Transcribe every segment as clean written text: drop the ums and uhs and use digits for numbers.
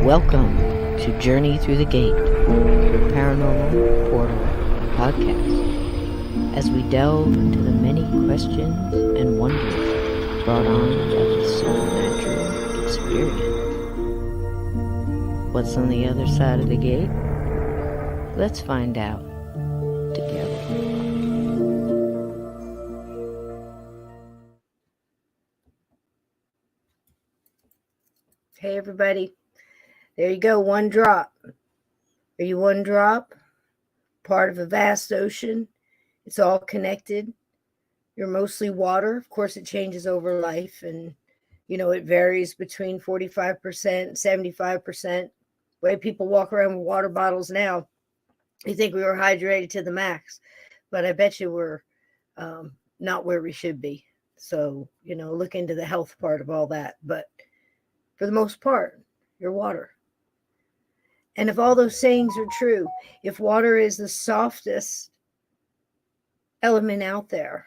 Welcome to Journey Through the Gate, your paranormal portal podcast, as we delve into the many questions and wonders brought on by the supernatural experience. What's on the other side of the gate? Let's find out together. Hey everybody. There you go, one drop. Are you one drop? Part of a vast ocean. It's all connected. You're mostly water. Of course, it changes over life. And, it varies between 45%, 75%. The way people walk around with water bottles now, you think we were hydrated to the max. But I bet you we're not where we should be. So, look into the health part of all that. But for the most part, you're water. And if all those sayings are true, if water is the softest element out there,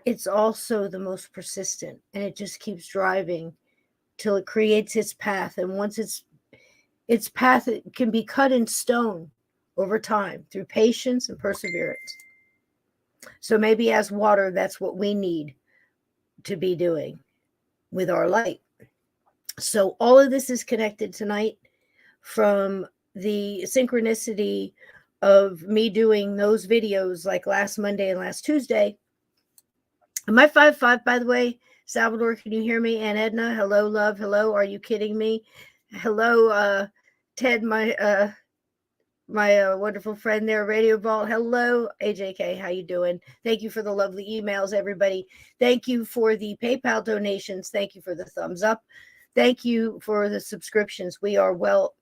it's also the most persistent, and it just keeps driving till it creates its path. And once its path, it can be cut in stone over time through patience and perseverance. So maybe as water, that's what we need to be doing with our light. So all of this is connected tonight from the synchronicity of me doing those videos like last Monday and last Tuesday. Am I 5'5", by the way? Salvador, can you hear me? And Edna, hello, love. Hello, are you kidding me? Hello, Ted, my wonderful friend there, Radio Vault. Hello, AJK, how you doing? Thank you for the lovely emails, everybody. Thank you for the PayPal donations. Thank you for the thumbs up. Thank you for the subscriptions. We are well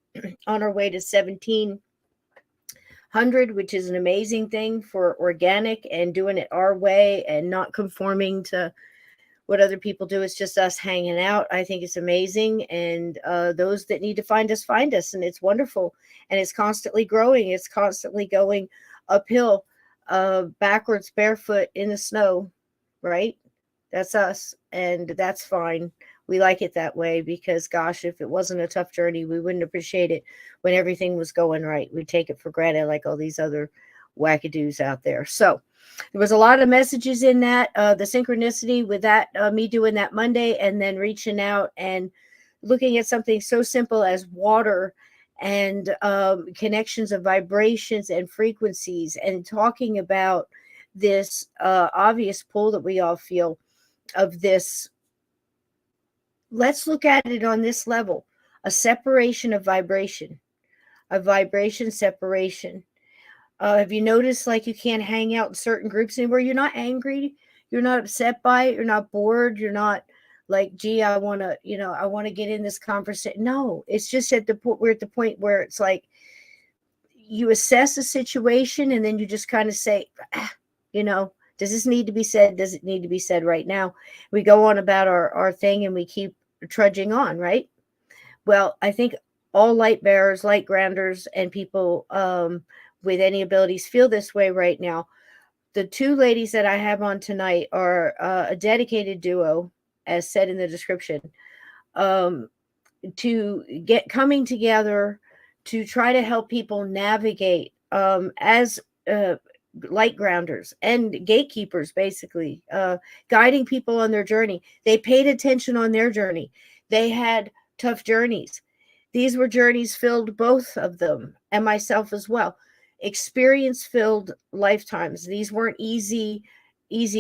on our way to 1,700, which is an amazing thing for organic and doing it our way and not conforming to what other people do. It's just us hanging out. I think it's amazing. And those that need to find us, and it's wonderful. And it's constantly growing. It's constantly going uphill, backwards, barefoot in the snow, right? That's us. And that's fine. We like it that way because, gosh, if it wasn't a tough journey, we wouldn't appreciate it when everything was going right. We'd take it for granted like all these other wackadoos out there. So there was a lot of messages in that, the synchronicity with that, me doing that Monday and then reaching out and looking at something so simple as water and connections of vibrations and frequencies and talking about this obvious pull that we all feel of this. Let's look at it on this level, a separation of vibration, a vibration separation. Have you noticed like you can't hang out in certain groups anymore? You're not angry. You're not upset by it. You're not bored. You're not like, gee, I want to get in this conversation. No, it's just we're at the point where it's like you assess a situation and then you just kind of say, does this need to be said? Does it need to be said right now? We go on about our thing and we keep trudging on, right? Well, I think all light bearers, light grounders, and people with any abilities feel this way right now. The two ladies that I have on tonight are a dedicated duo, as said in the description, to get coming together to try to help people navigate as light grounders and gatekeepers, basically, guiding people on their journey. They paid attention on their journey. They had tough journeys. These were journeys filled, both of them, and myself as well, experience-filled lifetimes. These weren't easy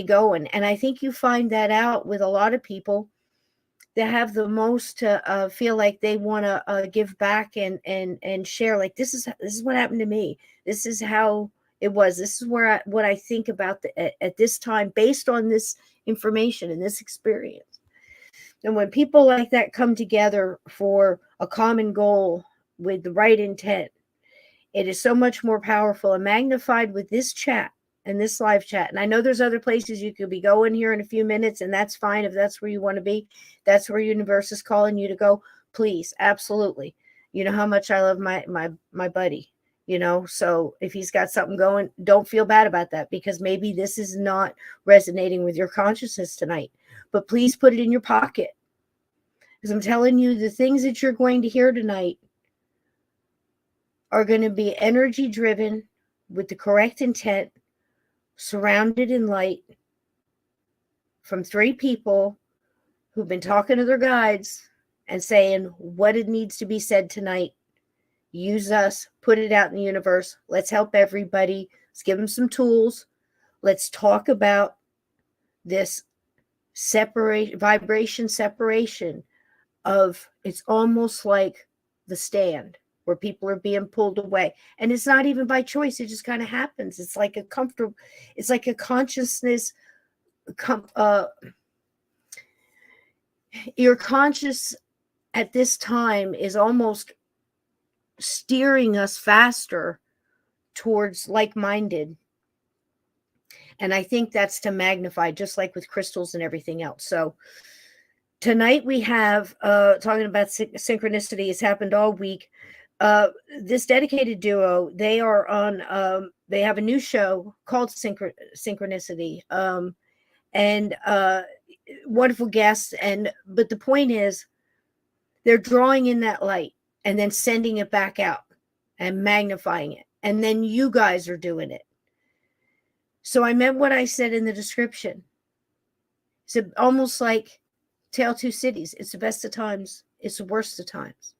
going. And I think you find that out with a lot of people that have the most to feel like they want to give back and share. Like, this is what happened to me. This is how It was. This is where what I think about at this time, based on this information and this experience. And when people like that come together for a common goal with the right intent, it is so much more powerful and magnified with this chat and this live chat. And I know there's other places you could be going here in a few minutes, and that's fine if that's where you want to be. That's where universe is calling you to go. Please, absolutely. You know how much I love my buddy. So if he's got something going, don't feel bad about that, because maybe this is not resonating with your consciousness tonight. But please put it in your pocket, because I'm telling you, the things that you're going to hear tonight are going to be energy driven with the correct intent, surrounded in light, from 3 people who've been talking to their guides and saying what it needs to be said tonight. Use us, put it out in the universe. Let's help everybody. Let's give them some tools. Let's talk about this vibration separation of, it's almost like the Stand, where people are being pulled away. And it's not even by choice. It just kind of happens. It's like a comfortable, it's like a consciousness. Your conscious at this time is almost steering us faster towards like-minded. And I think that's to magnify, just like with crystals and everything else. So tonight we have, talking about synchronicity, it's happened all week. This dedicated duo, they are on, they have a new show called Synchronicity, and wonderful guests. But the point is, they're drawing in that light and then sending it back out and magnifying it. And then you guys are doing it. So I meant what I said in the description. It's almost like Tale Two Cities. It's the best of times. It's the worst of times.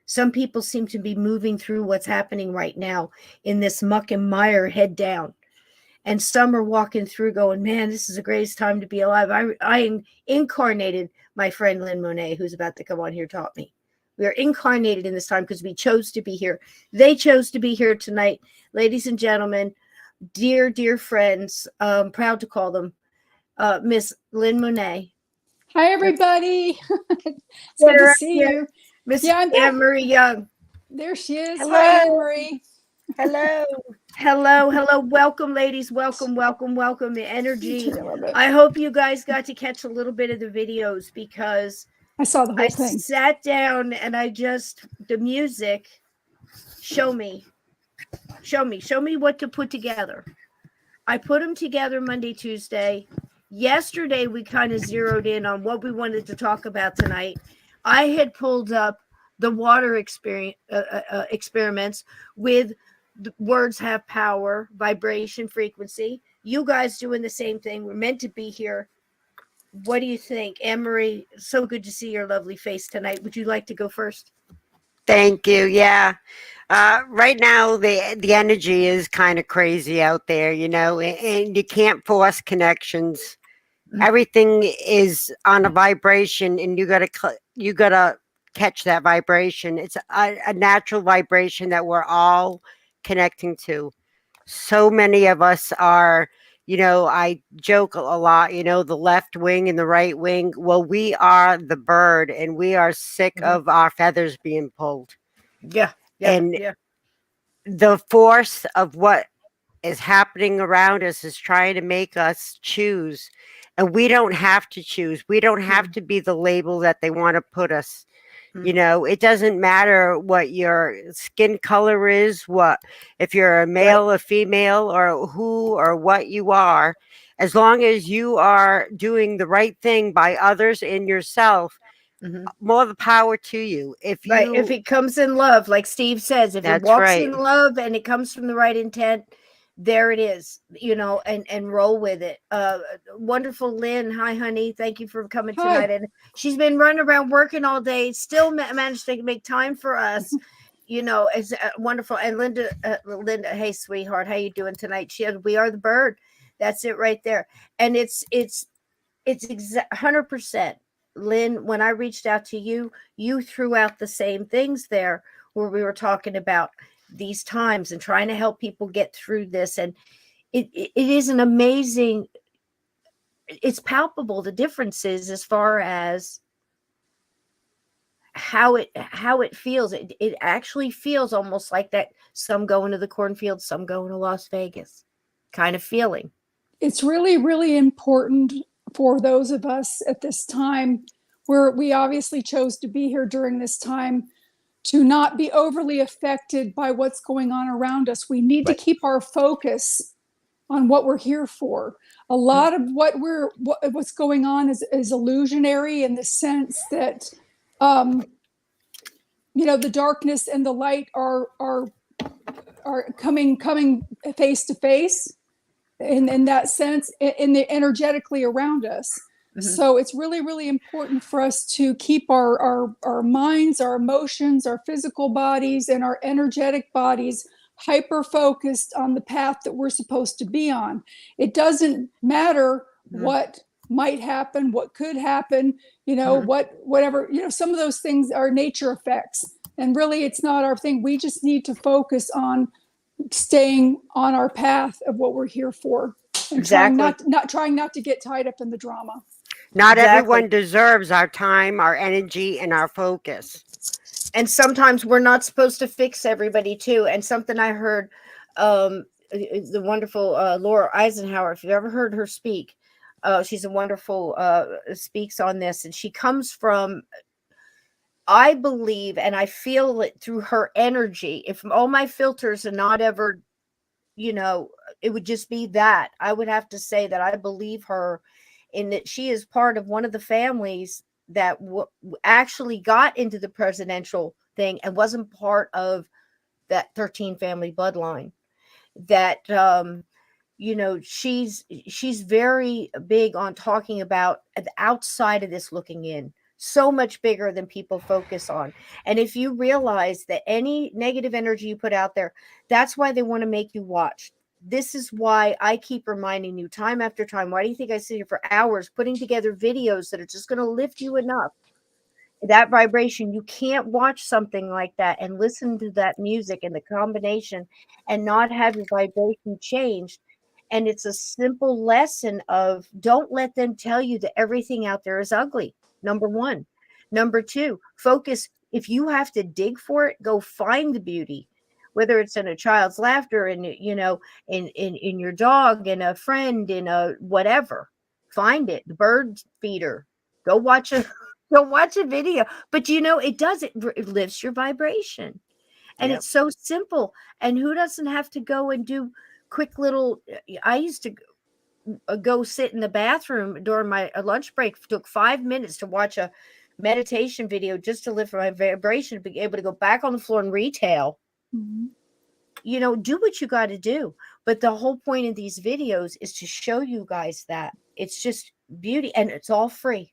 Some people seem to be moving through what's happening right now in this muck and mire, head down. And some are walking through going, man, this is the greatest time to be alive. I incarnated, my friend Lynn Monet, who's about to come on here, taught me. We are incarnated in this time because we chose to be here. They chose to be here tonight. Ladies and gentlemen, dear, dear friends, proud to call them, Miss Lynn Monet. Hi, everybody. It's good to see you. Miss Anne-Marie Young. There she is. Hello. Hi, Anne-Marie. Hello. Hello. Welcome, ladies. Welcome. The energy. I hope you guys got to catch a little bit of the videos, because I saw the whole thing. I sat down and the music, show me what to put together. I put them together Monday, Tuesday. Yesterday, we kind of zeroed in on what we wanted to talk about tonight. I had pulled up the water experiments with words have power, vibration, frequency. You guys doing the same thing. We're meant to be here. What do you think? Anne-Marie, so good to see your lovely face tonight. Would you like to go first? Thank you. Yeah. Right now, the energy is kind of crazy out there, and you can't force connections. Everything is on a vibration, and you gotta catch that vibration. It's a natural vibration that we're all connecting to. So many of us are, I joke a lot, the left wing and the right wing. Well, we are the bird, and we are sick of our feathers being pulled. Yeah. The force of what is happening around us is trying to make us choose. And we don't have to choose. We don't have to be the label that they want to put us. It doesn't matter what your skin color is, if you're a male, a female, or who or what you are, as long as you are doing the right thing by others and yourself, more the power to you. If it comes in love, like Steve says, if it walks in love and it comes from the right intent, there it is, and roll with it. Wonderful Lynn. Hi, honey. Thank you for coming tonight. And she's been running around working all day, still managed to make time for us. It's wonderful. And Linda, hey, sweetheart, how you doing tonight? She said, we are the bird. That's it right there. And it's 100%. Lynn, when I reached out to you, you threw out the same things there where we were talking about these times and trying to help people get through this. And it is an amazing, it's palpable, the differences as far as how it feels. It actually feels almost like that, some going to the cornfield, some going to Las Vegas kind of feeling. It's really, really important for those of us at this time where we obviously chose to be here during this time to not be overly affected by what's going on around us. We need to keep our focus on what we're here for. A lot of what's going on is illusionary, in the sense that the darkness and the light are coming face to face, in that sense, in the energetically around us. So it's really, really important for us to keep our minds, our emotions, our physical bodies, and our energetic bodies hyper focused on the path that we're supposed to be on. It doesn't matter what might happen, what could happen, whatever, some of those things are nature effects. And really, it's not our thing. We just need to focus on staying on our path of what we're here for. And trying not to get tied up in the drama. Not everyone deserves our time, our energy, and our focus. And sometimes we're not supposed to fix everybody too. And something I heard, the wonderful Laura Eisenhower, if you've ever heard her speak, she's a wonderful, speaks on this. And she comes from, I believe, and I feel it through her energy. If all my filters are not ever, it would just be that. I would have to say that I believe her in that she is part of one of the families that actually got into the presidential thing and wasn't part of that 13 family bloodline. That, she's very big on talking about the outside of this looking in. So much bigger than people focus on. And if you realize that any negative energy you put out there, that's why they want to make you watch. This is why I keep reminding you time after time. Why do you think I sit here for hours putting together videos that are just going to lift you enough? That vibration, you can't watch something like that and listen to that music and the combination and not have your vibration changed. And it's a simple lesson of don't let them tell you that everything out there is ugly. Number one. Number two, focus. If you have to dig for it, go find the beauty, whether it's in a child's laughter, in your dog, in a friend, in a whatever. Find it. The bird feeder. Go watch a video. But it lifts your vibration. And It's so simple. And who doesn't have to go and do quick little, I used to go sit in the bathroom during my lunch break. It took 5 minutes to watch a meditation video just to lift my vibration, to be able to go back on the floor and retail. Do what you got to do. But the whole point of these videos is to show you guys that it's just beauty, and it's all free.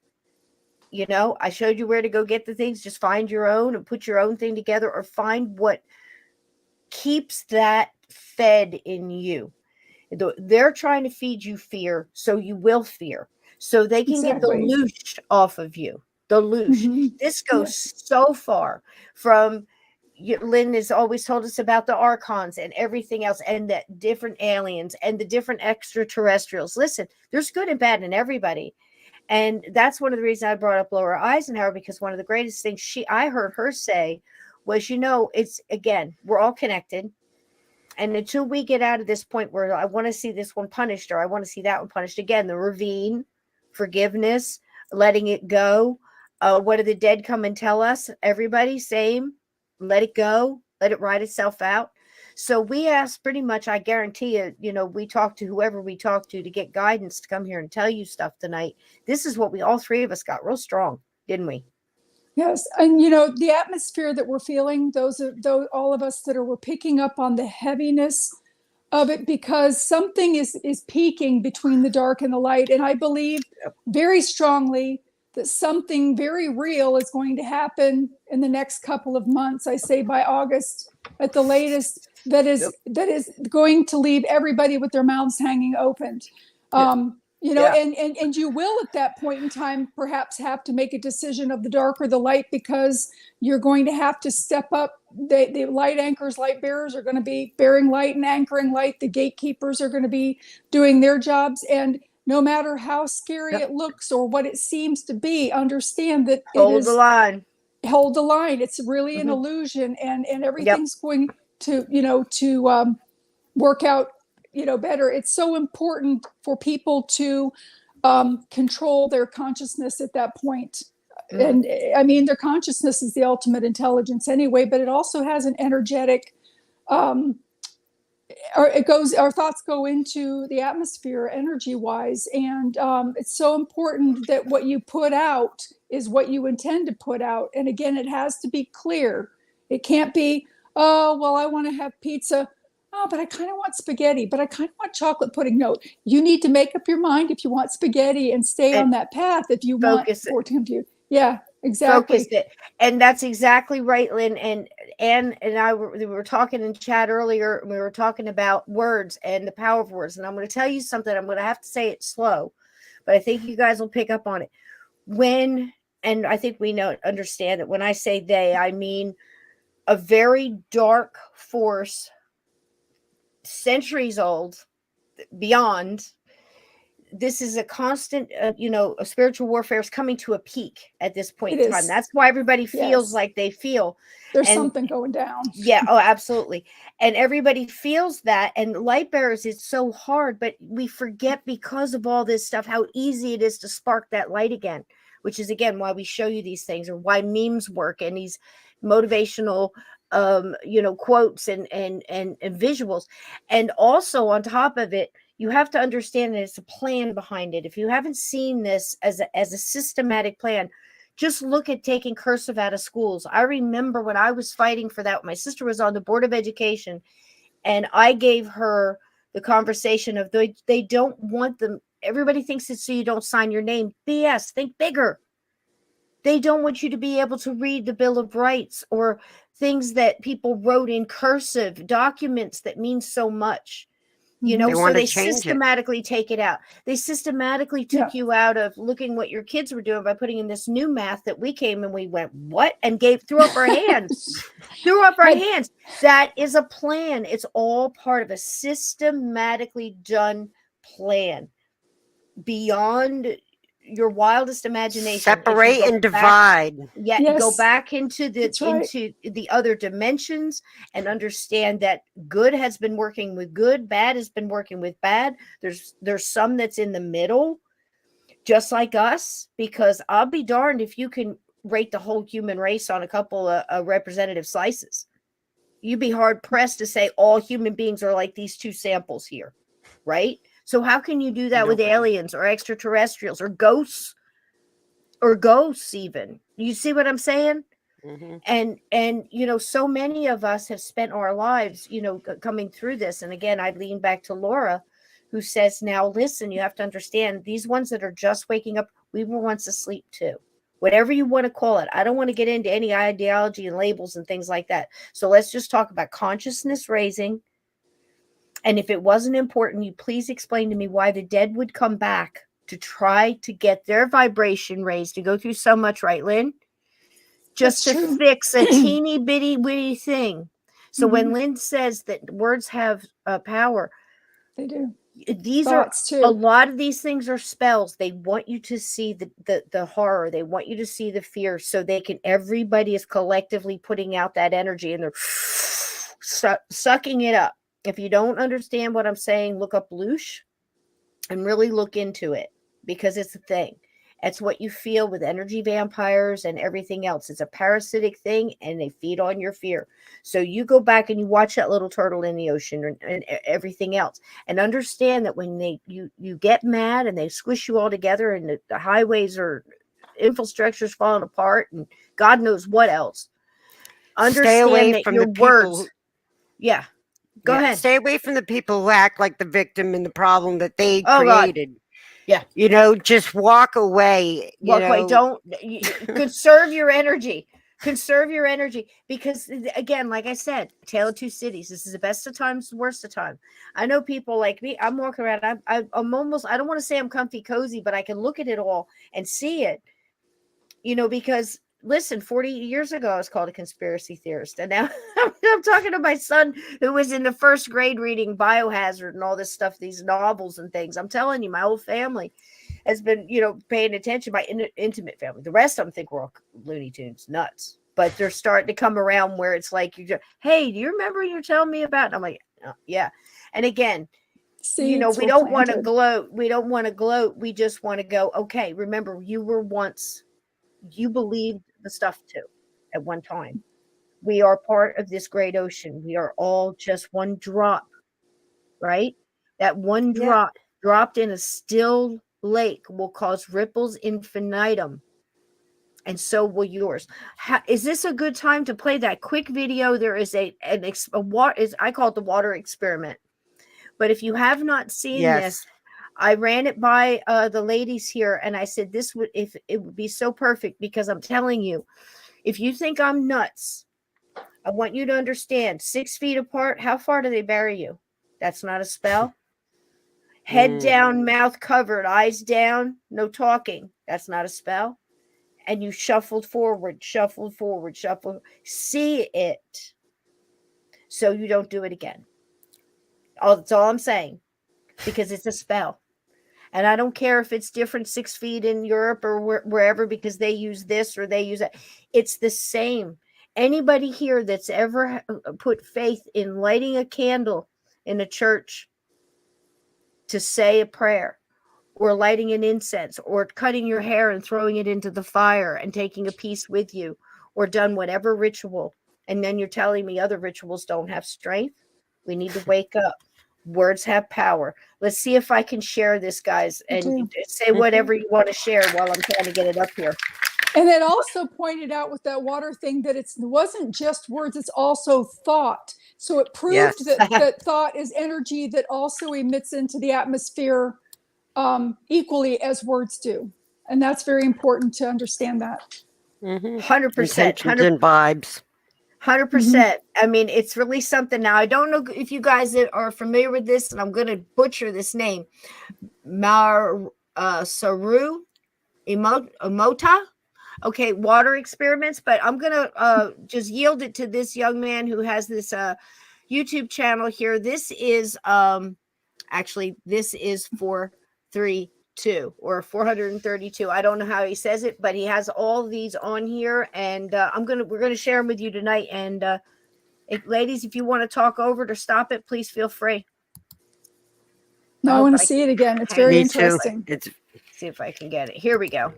I showed you where to go get the things. Just find your own and put your own thing together, or find what keeps that fed in you. They're trying to feed you fear, so you will fear, so they can get the loosh off of you. The loosh. This goes so far. From Lynn has always told us about the archons and everything else, and the different aliens and the different extraterrestrials. Listen, there's good and bad in everybody. And that's one of the reasons I brought up Laura Eisenhower, because one of the greatest things I heard her say was, it's, again, we're all connected. And until we get out of this point where I want to see this one punished, or I want to see that one punished, again, the ravine, forgiveness, letting it go. What do the dead come and tell us? Everybody, same. Let it go. Let it ride itself out. So we ask pretty much, I guarantee you, we talk to whoever we talk to get guidance to come here and tell you stuff tonight. This is what all three of us got real strong, didn't we? Yes. And, the atmosphere that we're feeling, all of us that we're picking up on the heaviness of it, because something is peaking between the dark and the light. And I believe very strongly that something very real is going to happen in the next couple of months. I say by August at the latest, that is going to leave everybody with their mouths hanging open. And you will at that point in time perhaps have to make a decision of the dark or the light, because you're going to have to step up the light anchors, light bearers are going to be bearing light and anchoring light. The gatekeepers are going to be doing their jobs. And no matter how scary it looks or what it seems to be, understand that Hold the line. Hold the line. It's really an illusion, and everything's going to, work out, better. It's so important for people to control their consciousness at that point. And I mean, their consciousness is the ultimate intelligence anyway, but it also has an energetic, our thoughts go into the atmosphere energy wise. And it's so important that what you put out is what you intend to put out. And again, it has to be clear. It can't be, oh, well, I want to have pizza. Oh, but I kind of want spaghetti, but I kind of want chocolate pudding. No, you need to make up your mind if you want spaghetti and stay on that path if you want for it to come to you. Yeah, exactly. Focus it. And that's exactly right, Lynn. And Anne and I we were talking in chat earlier. We were talking about words and the power of words. And I'm going to tell you something. I'm going to have to say it slow, but I think you guys will pick up on it. And I think we understand that when I say they, I mean a very dark force, centuries old, beyond. This is a constant, a spiritual warfare is coming to a peak at this point in time. That's why everybody feels like they feel there's something going down. Yeah. Oh, absolutely. And everybody feels that. And light bearers is so hard, but we forget because of all this stuff, how easy it is to spark that light again, which is again, why we show you these things or why memes work and these motivational quotes and visuals. And also on top of it, you have to understand that it's a plan behind it. If you haven't seen this as a systematic plan, just look at taking cursive out of schools. I remember when I was fighting for that, my sister was on the Board of Education, and I gave her the conversation of they don't want them. Everybody thinks it's so you don't sign your name. BS. Think bigger. They don't want you to be able to read the Bill of Rights or things that people wrote in cursive, documents that mean so much. So they systematically take it out. They systematically took you out of looking what your kids were doing by putting in this new math that we came and we went, what? And threw up our hands. That is a plan. It's all part of a systematically done plan beyond your wildest imagination. Separate and divide. Go back into the other dimensions and understand that good has been working with good, bad has been working with bad. There's some that's in the middle, just like us, because I'll be darned if you can rate the whole human race on a couple of representative slices. You'd be hard pressed to say all human beings are like these two samples here, right? So how can you do that with aliens or extraterrestrials or ghosts even? You see what I'm saying? Mm-hmm. And so many of us have spent our lives, coming through this. And again, I lean back to Laura, who says, now listen, you have to understand these ones that are just waking up, we were once asleep too. Whatever you want to call it. I don't want to get into any ideology and labels and things like that. So let's just talk about consciousness raising. And if it wasn't important, you please explain to me why the dead would come back to try to get their vibration raised, to go through so much, right, Lynn? Just to fix a teeny bitty witty thing. So when Lynn says that words have power, they do. These thoughts are too. A lot of these things are spells. They want you to see the horror. They want you to see the fear, so everybody is collectively putting out that energy and they're sucking it up. If you don't understand what I'm saying, look up Loosh and really look into it, because it's a thing. It's what you feel with energy vampires and everything else. It's a parasitic thing, and they feed on your fear. So you go back and you watch that little turtle in the ocean and everything else, and understand that when you get mad and they squish you all together, and the highways or infrastructure's falling apart, and God knows what else. Understand that your words. Go ahead. Stay away from the people who act like the victim in the problem that they created. God. Yeah. Just walk away. Walk away. Don't conserve your energy. Conserve your energy, because again, like I said, Tale of Two Cities. This is the best of times, the worst of time. I know people like me. I'm walking around. I'm almost. I don't want to say I'm comfy cozy, but I can look at it all and see it. Because listen, 40 years ago, I was called a conspiracy theorist. And now I'm talking to my son who was in the first grade reading Biohazard and all this stuff, these novels and things. I'm telling you, my whole family has been, paying attention, my intimate family. The rest of them think we're all Looney Tunes, nuts. But they're starting to come around where it's like, hey, do you remember you're telling me about? And I'm like, yeah. And again, Seeds we were don't want to planted. gloat. We don't want to gloat. We just want to go, okay, remember, you believed the stuff too at one time. We are part of this great ocean. We are all just one drop, right? That one drop dropped in a still lake will cause ripples infinitum. And so will yours. Is this a good time to play that quick video? There is I call it the water experiment. But if you have not seen this, I ran it by the ladies here, and I said it would be so perfect, because I'm telling you, if you think I'm nuts, I want you to understand, 6 feet apart, how far do they bury you? That's not a spell. Head down, mouth covered, eyes down, no talking. That's not a spell. And you shuffled forward. See it so you don't do it again. That's all I'm saying, because it's a spell. And I don't care if it's different 6 feet in Europe or wherever, because they use this or they use that. It's the same. Anybody here that's ever put faith in lighting a candle in a church to say a prayer, or lighting an incense, or cutting your hair and throwing it into the fire and taking a piece with you, or done whatever ritual, and then you're telling me other rituals don't have strength, we need to wake up. Words have power. Let's see if I can share this, guys, and say whatever you want to share while I'm trying to get it up here. And it also pointed out with that water thing that it wasn't just words, it's also thought. So it proved that thought is energy that also emits into the atmosphere equally as words do. And that's very important to understand that. 100%. Intentions and vibes. 100%. I mean, it's really something. Now, I don't know if you guys are familiar with this, and I'm going to butcher this name. Saru Imota. Okay, water experiments. But I'm going to just yield it to this young man who has this YouTube channel here. This is this is 432 or 432. I don't know how he says it, but he has all these on here, and we're gonna share them with you tonight. And ladies, if you want to talk over it or stop it, please feel free. No, I want to see it again. It's very interesting. See if I can get it. Here we go.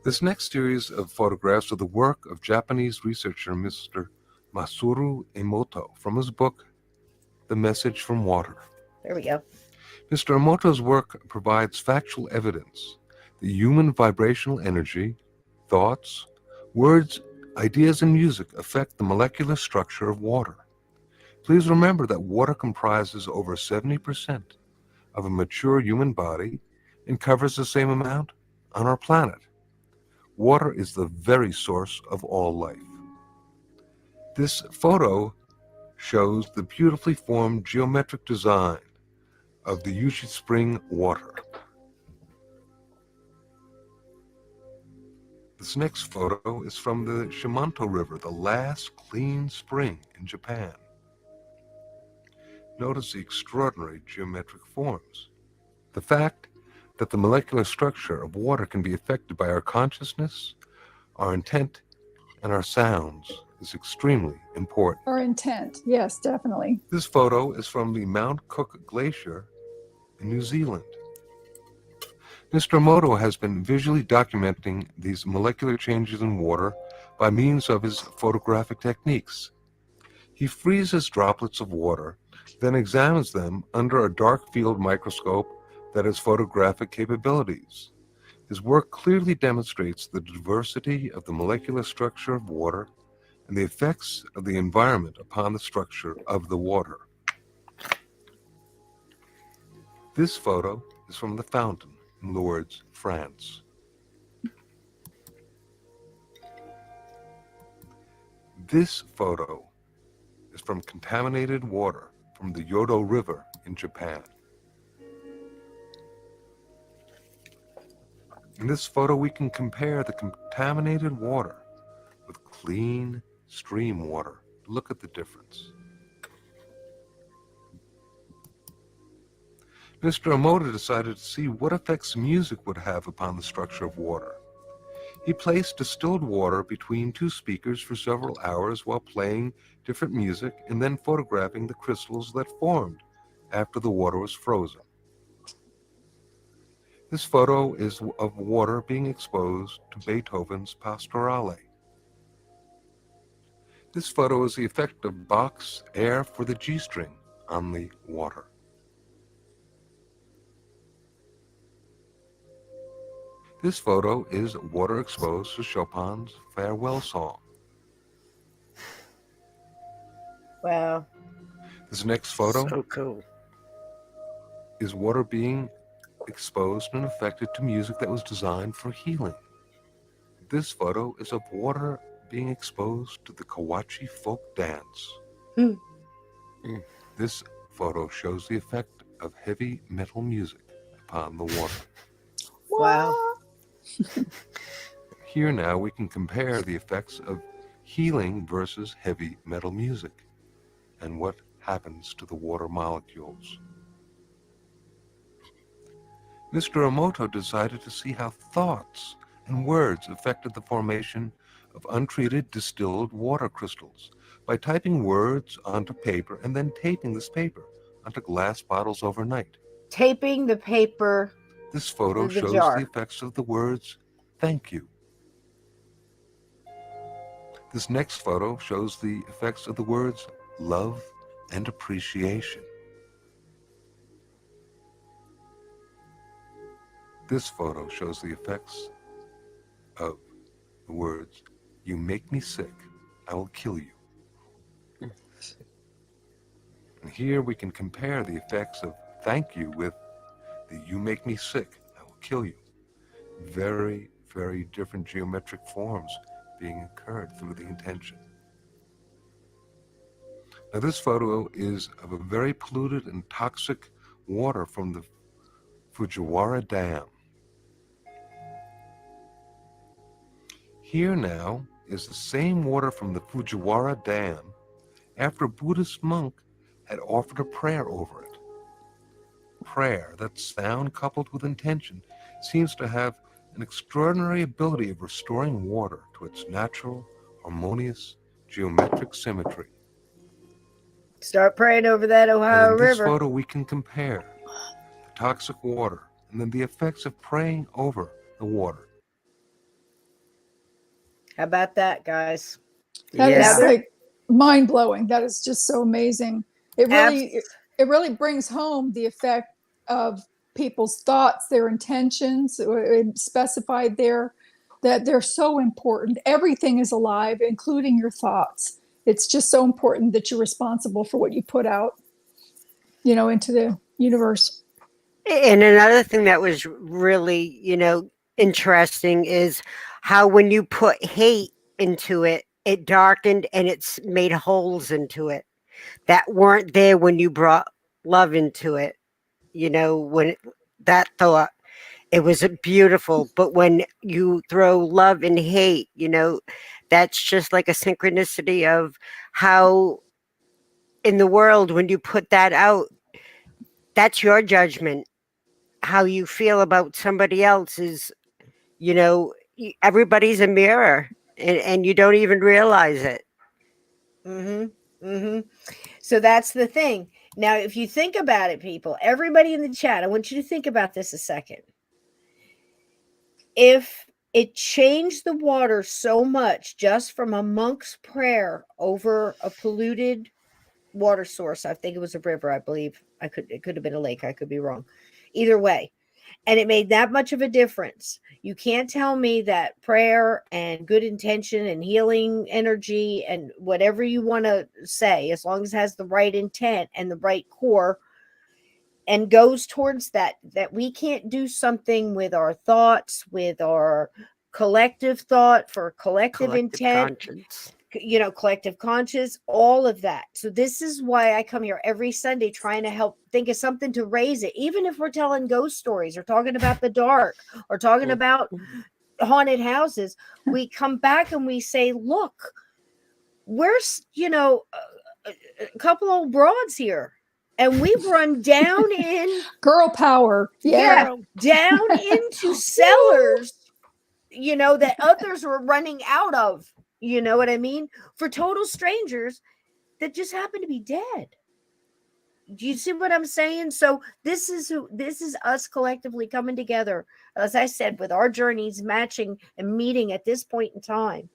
This next series of photographs are the work of Japanese researcher Mr. Masaru Emoto from his book, The Message from Water. There we go. Mr. Emoto's work provides factual evidence that human vibrational energy, thoughts, words, ideas, and music affect the molecular structure of water. Please remember that water comprises over 70% of a mature human body and covers the same amount on our planet. Water is the very source of all life. This photo shows the beautifully formed geometric design of the Yushi Spring water. This next photo is from the Shimanto River, the last clean spring in Japan. Notice the extraordinary geometric forms. The fact that the molecular structure of water can be affected by our consciousness, our intent, and our sounds is extremely important. Our intent, yes, definitely. This photo is from the Mount Cook Glacier in New Zealand. Mr. Emoto has been visually documenting these molecular changes in water by means of his photographic techniques. He freezes droplets of water, then examines them under a dark field microscope that has photographic capabilities. His work clearly demonstrates the diversity of the molecular structure of water and the effects of the environment upon the structure of the water. This photo is from the fountain in Lourdes, France. This photo is from contaminated water from the Yodo River in Japan. In this photo, we can compare the contaminated water with clean stream water. Look at the difference. Mr. Emoto decided to see what effects music would have upon the structure of water. He placed distilled water between two speakers for several hours while playing different music and then photographing the crystals that formed after the water was frozen. This photo is of water being exposed to Beethoven's Pastorale. This photo is the effect of Bach's air for the G string on the water. This photo is water exposed to Chopin's Farewell Song. Wow. This next photo So cool. is water being exposed and affected to music that was designed for healing. This photo is of water being exposed to the Kawachi folk dance. Hmm. This photo shows the effect of heavy metal music upon the water. Wow. Here now we can compare the effects of healing versus heavy metal music and what happens to the water molecules. Mr. Emoto decided to see how thoughts and words affected the formation of untreated distilled water crystals by typing words onto paper and then taping this paper onto glass bottles overnight. Taping the paper. This photo The shows jar. the effects of the words, "thank you." This next photo shows the effects of the words, "love" and "appreciation." This photo shows the effects of the words, "you make me sick, I will kill you." And here we can compare the effects of "thank you" with the "you make me sick, I will kill you." Very, very different geometric forms being occurred through the intention. Now this photo is of a very polluted and toxic water from the Fujiwara Dam. Here now is the same water from the Fujiwara Dam after a Buddhist monk had offered a prayer over it. Prayer, that sound coupled with intention, seems to have an extraordinary ability of restoring water to its natural, harmonious, geometric symmetry. Start praying over that And Ohio in this River. photo, we can compare the toxic water and then the effects of praying over the water. How about that, guys? That Yeah. is like mind blowing. That is just so amazing. It really brings home the effect of people's thoughts, their intentions, specified there, that they're so important. Everything is alive, including your thoughts. It's just so important that you're responsible for what you put out, into the universe. And another thing that was really, interesting is how when you put hate into it, it darkened and it's made holes into it that weren't there when you brought love into it. When that thought, it was beautiful. But when you throw love and hate, that's just like a synchronicity of how in the world, when you put that out, that's your judgment. How you feel about somebody else is, everybody's a mirror and you don't even realize it. Mm-hmm. Mm-hmm. So that's the thing. Now, if you think about it, people, everybody in the chat, I want you to think about this a second. If it changed the water so much just from a monk's prayer over a polluted water source, I think it was a river, I believe. It could have been a lake. I could be wrong. Either way. And it made that much of a difference. You can't tell me that prayer and good intention and healing energy and whatever you want to say, as long as it has the right intent and the right core and goes towards that we can't do something with our thoughts, with our collective thought for collective intent. Conscience. Collective conscious, all of that. So this is why I come here every Sunday trying to help think of something to raise it. Even if we're telling ghost stories or talking about the dark or talking about haunted houses, we come back and we say, look, where's, a couple old broads here. And we've run down in Girl power. Yeah. down into cellars, that others were running out of, you know what I mean? For total strangers that just happen to be dead. Do you see what I'm saying? So this is us collectively coming together, as I said, with our journeys matching and meeting at this point in time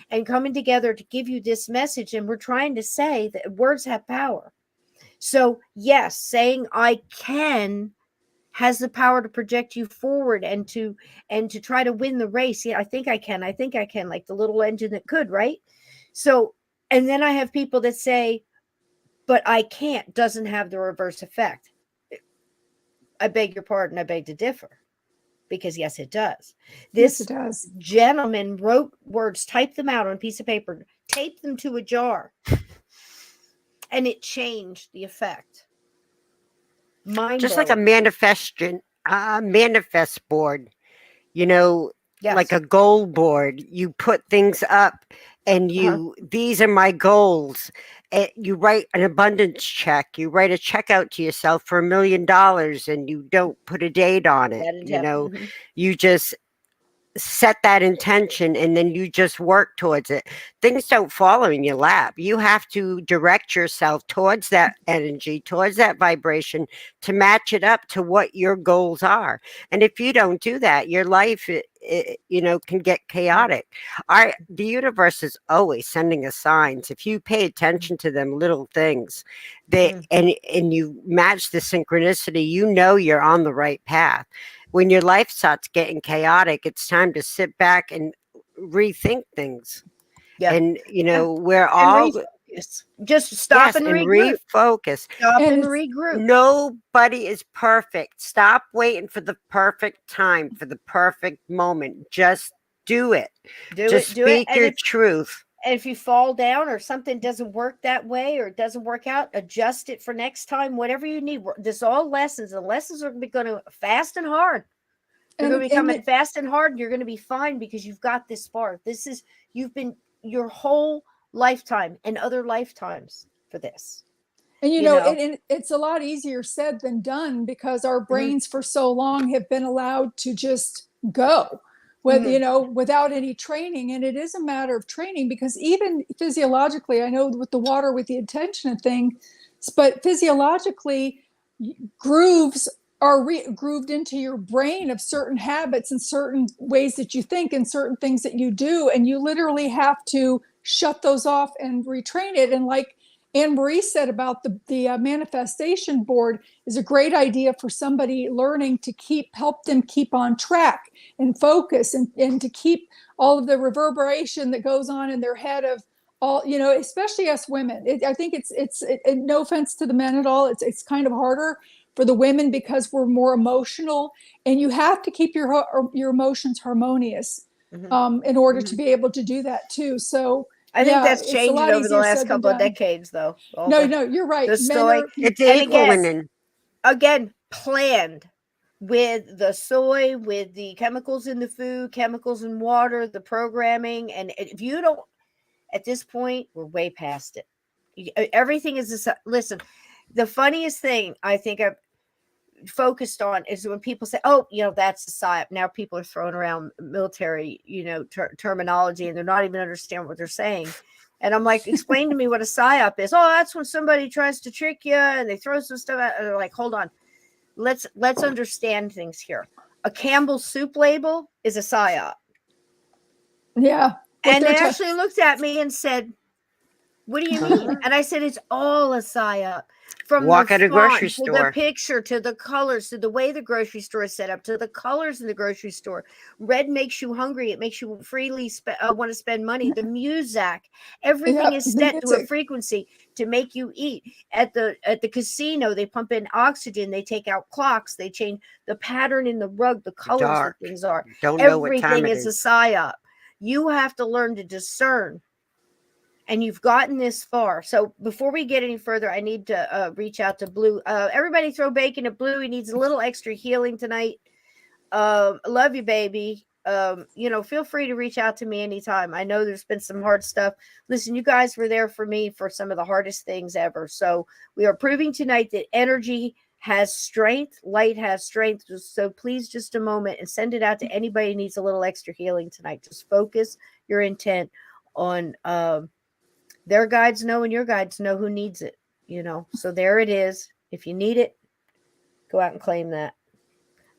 and coming together to give you this message. And we're trying to say that words have power. So yes, saying I can has the power to project you forward and to try to win the race. Yeah, I think I can, like the little engine that could, right? So, and then I have people that say, but I can't, doesn't have the reverse effect. I beg your pardon. I beg to differ, because yes, it does. This Yes, it does. gentleman wrote words, typed them out on a piece of paper, taped them to a jar, and it changed the effect. Just like a manifest board, Yes. like a goal board. You put things up and these are my goals. You write an abundance check. You write a check out to yourself for $1 million and you don't put a date on it. You just set that intention and then you just work towards it. Things don't fall in your lap. You have to direct yourself towards that energy, towards that vibration, to match it up to what your goals are. And if you don't do that, your life can get chaotic. The universe is always sending us signs. If you pay attention to them little things, and you match the synchronicity, you're on the right path. When your life starts getting chaotic, it's time to sit back and rethink things. Yeah. And, we're all just stop and regroup. Refocus. Stop and regroup. Nobody is perfect. Stop waiting for the perfect time, for the perfect moment. Just do it. Speak your truth. And if you fall down or something doesn't work that way or it doesn't work out, adjust it for next time, whatever you need. This all lessons. The lessons are going to fast and hard. They're going to be coming fast and hard. And you're going to be fine because you've got this far. You've been your whole lifetime and other lifetimes for this. And it's a lot easier said than done because our brains for so long have been allowed to just go. Without any training. And it is a matter of training because even physiologically, I know with the water, with the attention thing, but physiologically, grooves are grooved into your brain of certain habits and certain ways that you think and certain things that you do. And you literally have to shut those off and retrain it. And like Anne Marie said about the manifestation board is a great idea for somebody learning to help them keep on track and focus and to keep all of the reverberation that goes on in their head of all, especially us women. I think it's no offense to the men at all. It's kind of harder for the women because we're more emotional and you have to keep your emotions harmonious in order to be able to do that too. So I think that's changed over the last couple of decades, though. No, you're right. It's equal. Again, planned with the soy, with the chemicals in the food, chemicals in water, the programming. And if you don't, at this point, we're way past it. Everything is listen, the funniest thing I think I've focused on is when people say, oh, that's a psyop. Now people are throwing around military, terminology and they're not even understanding what they're saying. And I'm like, explain to me what a psyop is. Oh, that's when somebody tries to trick you and they throw some stuff out. And they're like, hold on. Let's understand things here. A Campbell's soup label is a psyop. Yeah. And they actually looked at me and said, what do you mean? And I said, it's all a psyop. From walk at a grocery store, to the picture, to the colors, to the way the grocery store is set up, to the colors in the grocery store. Red makes you hungry. It makes you freely want to spend money. The music, everything is set to a frequency to make you eat. At the casino, they pump in oxygen. They take out clocks. They change the pattern in the rug, the colors that things are. Everything is a psyop. You have to learn to discern. And you've gotten this far. So before we get any further, I need to reach out to Blue. Everybody throw bacon at Blue. He needs a little extra healing tonight. Love you, baby. feel free to reach out to me anytime. I know there's been some hard stuff. Listen, you guys were there for me for some of the hardest things ever. So we are proving tonight that energy has strength, light has strength. So please, just a moment and send it out to anybody who needs a little extra healing tonight. Just focus your intent on their guides know and your guides know who needs it, So there it is. If you need it, go out and claim that.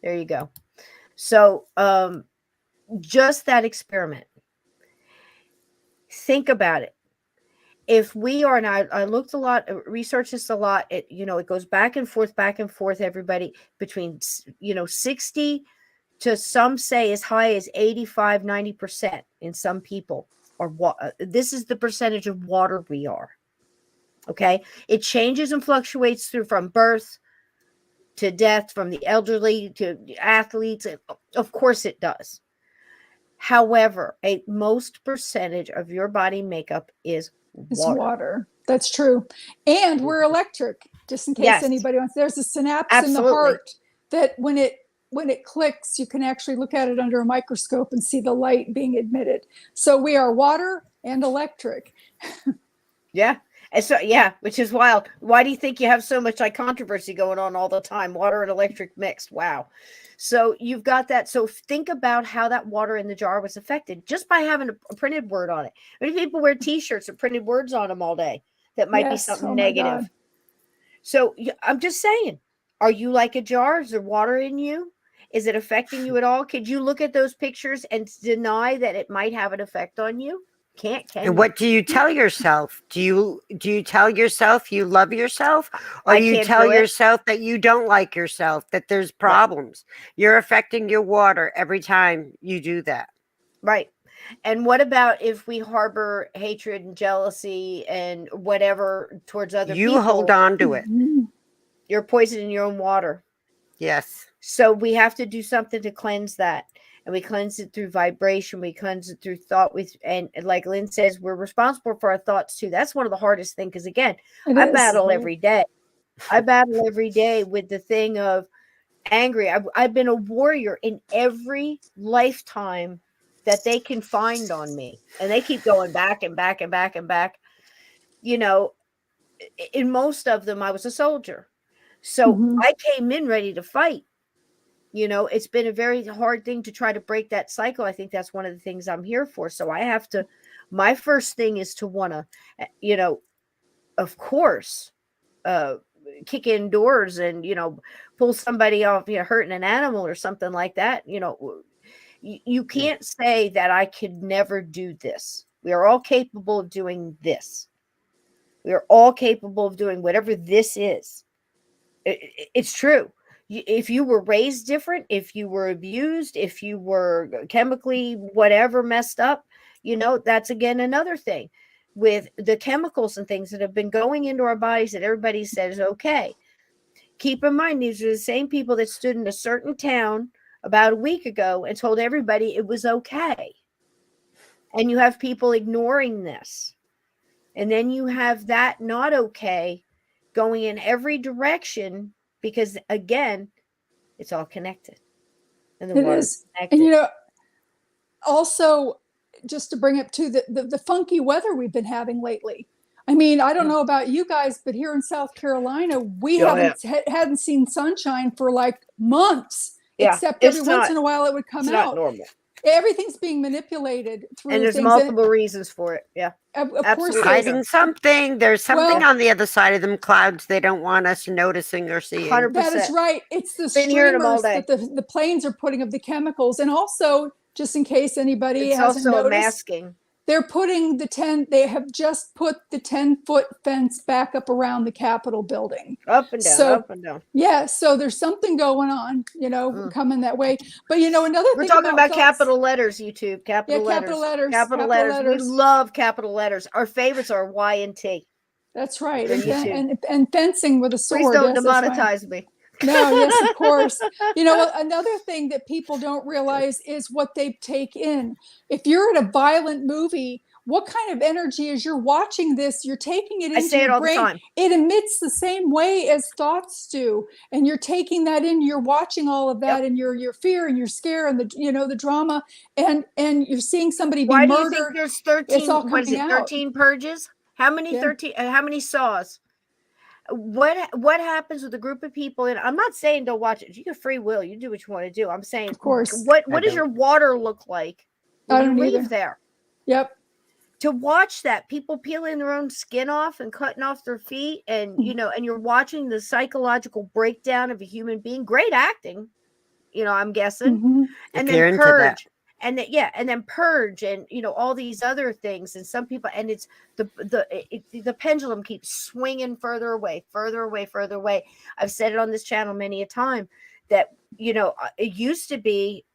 There you go. So just that experiment. Think about it. If we are, and I looked a lot, researched this a lot, it goes back and forth, everybody, between, 60 to some say as high as 85, 90% in some people are what, this is the percentage of water we are. Okay. It changes and fluctuates from birth to death, from the elderly to athletes. Of course it does. However, most percentage of your body makeup is water. That's true. And we're electric, just in case anybody wants. There's a synapse in the heart that when it clicks, you can actually look at it under a microscope and see the light being emitted. So we are water and electric. Yeah. And so, which is wild. Why do you think you have so much controversy going on all the time? Water and electric mixed. Wow. So you've got that. So think about how that water in the jar was affected just by having a printed word on it. Many people wear T-shirts with printed words on them all day. That might be something negative. God. So I'm just saying, are you like a jar? Is there water in you? Is it affecting you at all? Could you look at those pictures and deny that it might have an effect on you? Can and what do you tell yourself? Do you tell yourself you love yourself, or you tell yourself that you don't like yourself, that there's problems? You're affecting your water every time you do that. Right. And what about if we harbor hatred and jealousy and whatever towards other people? You hold on to it. You're poisoning your own water. Yes. So we have to do something to cleanse that. And we cleanse it through vibration. We cleanse it through thought. And like Lynn says, we're responsible for our thoughts too. That's one of the hardest things. Because again, I battle every day. I battle every day with the thing of angry. I've been a warrior in every lifetime that they can find on me. And they keep going back and back and back and back. In most of them, I was a soldier. So I came in ready to fight. It's been a very hard thing to try to break that cycle. I think that's one of the things I'm here for. So I have to, my first thing is to want to, of course, kick indoors and, pull somebody off, hurting an animal or something like that. You can't say that I could never do this. We are all capable of doing this. We are all capable of doing whatever this is. It's true. If you were raised different, if you were abused, if you were chemically whatever messed up, that's again another thing with the chemicals and things that have been going into our bodies that everybody says okay. Keep in mind, these are the same people that stood in a certain town about a week ago and told everybody it was okay. And you have people ignoring this. And then you have that not okay going in every direction. Because again, it's all connected. And it is. And also just to bring up too, the funky weather we've been having lately. I mean, I don't know about you guys, but here in South Carolina, we hadn't seen sunshine for like months. Except every once in a while it would come out. It's not normal. Everything's being manipulated through and there's things. multiple reasons for it. Yeah. Of course, hiding something. There's something on the other side of them clouds they don't want us noticing or seeing. 100%. That is right. It's the streamers that the planes are putting of the chemicals. And also, just in case anybody hasn't noticed, a masking. They're putting they have just put the 10-foot fence back up around the Capitol building. Up and down, up and down. Yeah, so there's something going on, coming that way. But another We're thing talking about capital letters, YouTube. Capital letters. Capital letters. We love capital letters. Our favorites are Y and T. That's right. And fencing with a sword. Please don't demonetize me. No, yes, of course. Another thing that people don't realize is what they take in. If you're at a violent movie what kind of energy as you're watching this, you're taking it I into say it your all the brain. time. It emits the same way as thoughts do. And you're taking that in, you're watching all of that, and your fear and your scare and the drama, and you're seeing somebody be Why do you murdered. think there's It's 13, all what is coming it, out. 13 purges? How many Yeah. 13, how many saws? What happens with a group of people? And I'm not saying don't watch it. You have free will. You do what you want to do. I'm saying, Of course. what I does your water look like I when you don't leave either. there? Yep. To watch that, people peeling their own skin off and cutting off their feet, and and you're watching the psychological breakdown of a human being. Great acting, I'm guessing. Mhm. And If you're then into that. purge, and then purge, and all these other things. And some people, and it's the pendulum keeps swinging further away, further away, further away. I've said it on this channel many a time that it used to be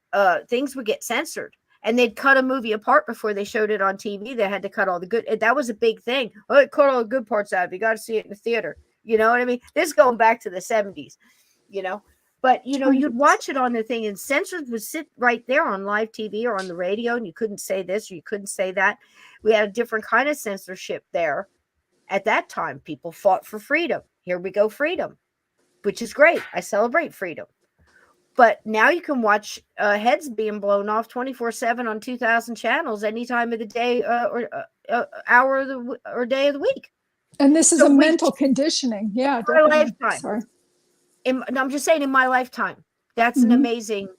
things would get censored. And they'd cut a movie apart before they showed it on TV. They had to cut all the good. That was a big thing. Oh, they cut all the good parts out. You got to see it in the theater. You know what I mean? This is going back to the 70s, But, you'd watch it on the thing, and censors would sit right there on live TV or on the radio, and you couldn't say this or you couldn't say that. We had a different kind of censorship there. At that time, people fought for freedom. Here we go, freedom, which is great. I celebrate freedom. But now you can watch heads being blown off 24/7 on 2,000 channels any time of the day or hour of or day of the week. And this is a mental conditioning. Yeah, my definitely. lifetime. Sorry. I'm just saying, in my lifetime, that's an amazing,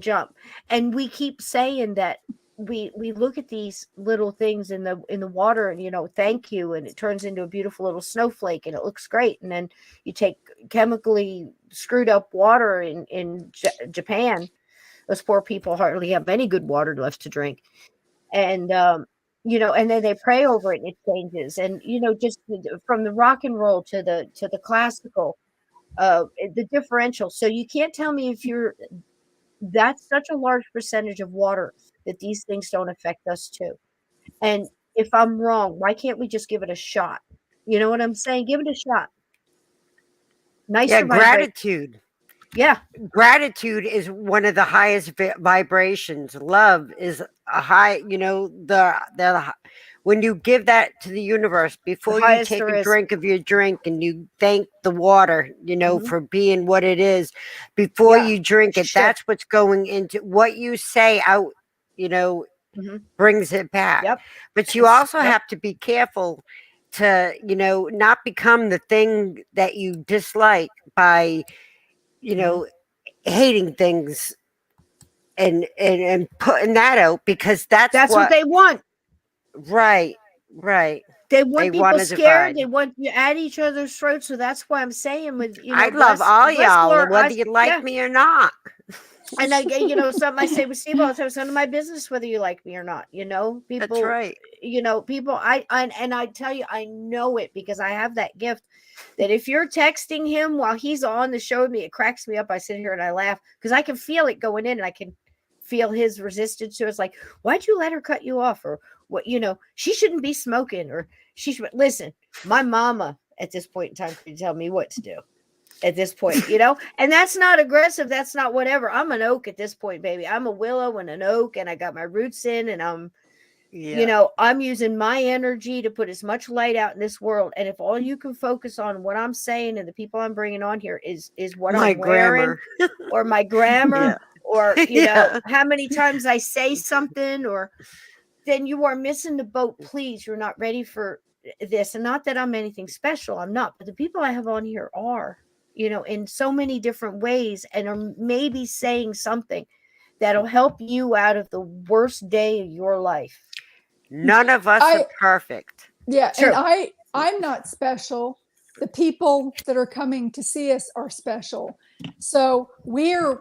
jump. And we keep saying that we look at these little things in the water, and thank you, and it turns into a beautiful little snowflake, and it looks great. And then you take chemically screwed up water in Japan. Those poor people hardly have any good water left to drink, and and then they pray over it, and it changes. And just from the rock and roll to the classical, the differential. So you can't tell me that's such a large percentage of water that these things don't affect us too. And if I'm wrong, why can't we just give it a shot? You know what I'm saying? Give it a shot. Nice. Yeah, gratitude. Yeah. Gratitude is one of the highest vibrations. Love is a high, when you give that to the universe before you take a drink of your drink, and you thank the water, for being what it is before you drink it, that's what's going into what you say out, brings it back. Yep. But you also have to be careful to, not become the thing that you dislike by, hating things and putting that out, because that's what they want. Right. They want people scared. They want you at each other's throats. So that's why I'm saying, with I love all y'all, whether you like me or not. And I, something I say with Steve all the time, it's none of my business whether you like me or not. People, that's right. People, I tell you, I know it because I have that gift that if you're texting him while he's on the show with me, it cracks me up. I sit here and I laugh because I can feel it going in, and I can feel his resistance to it. It's like, why'd you let her cut you off? Or what, she shouldn't be smoking, or she should listen. My mama at this point in time can tell me what to do. At this point, and that's not aggressive. That's not whatever. I'm an oak at this point, baby. I'm a willow and an oak, and I got my roots in, and I'm using my energy to put as much light out in this world. And if all you can focus on what I'm saying and the people I'm bringing on here is what I'm wearing or my grammar or, how many times I say something, or then you are missing the boat. Please, you're not ready for this. And not that I'm anything special. I'm not, but the people I have on here are. In so many different ways, and are maybe saying something that'll help you out of the worst day of your life. None of us are perfect. Yeah. True. And I'm not special. The people that are coming to see us are special. So we're,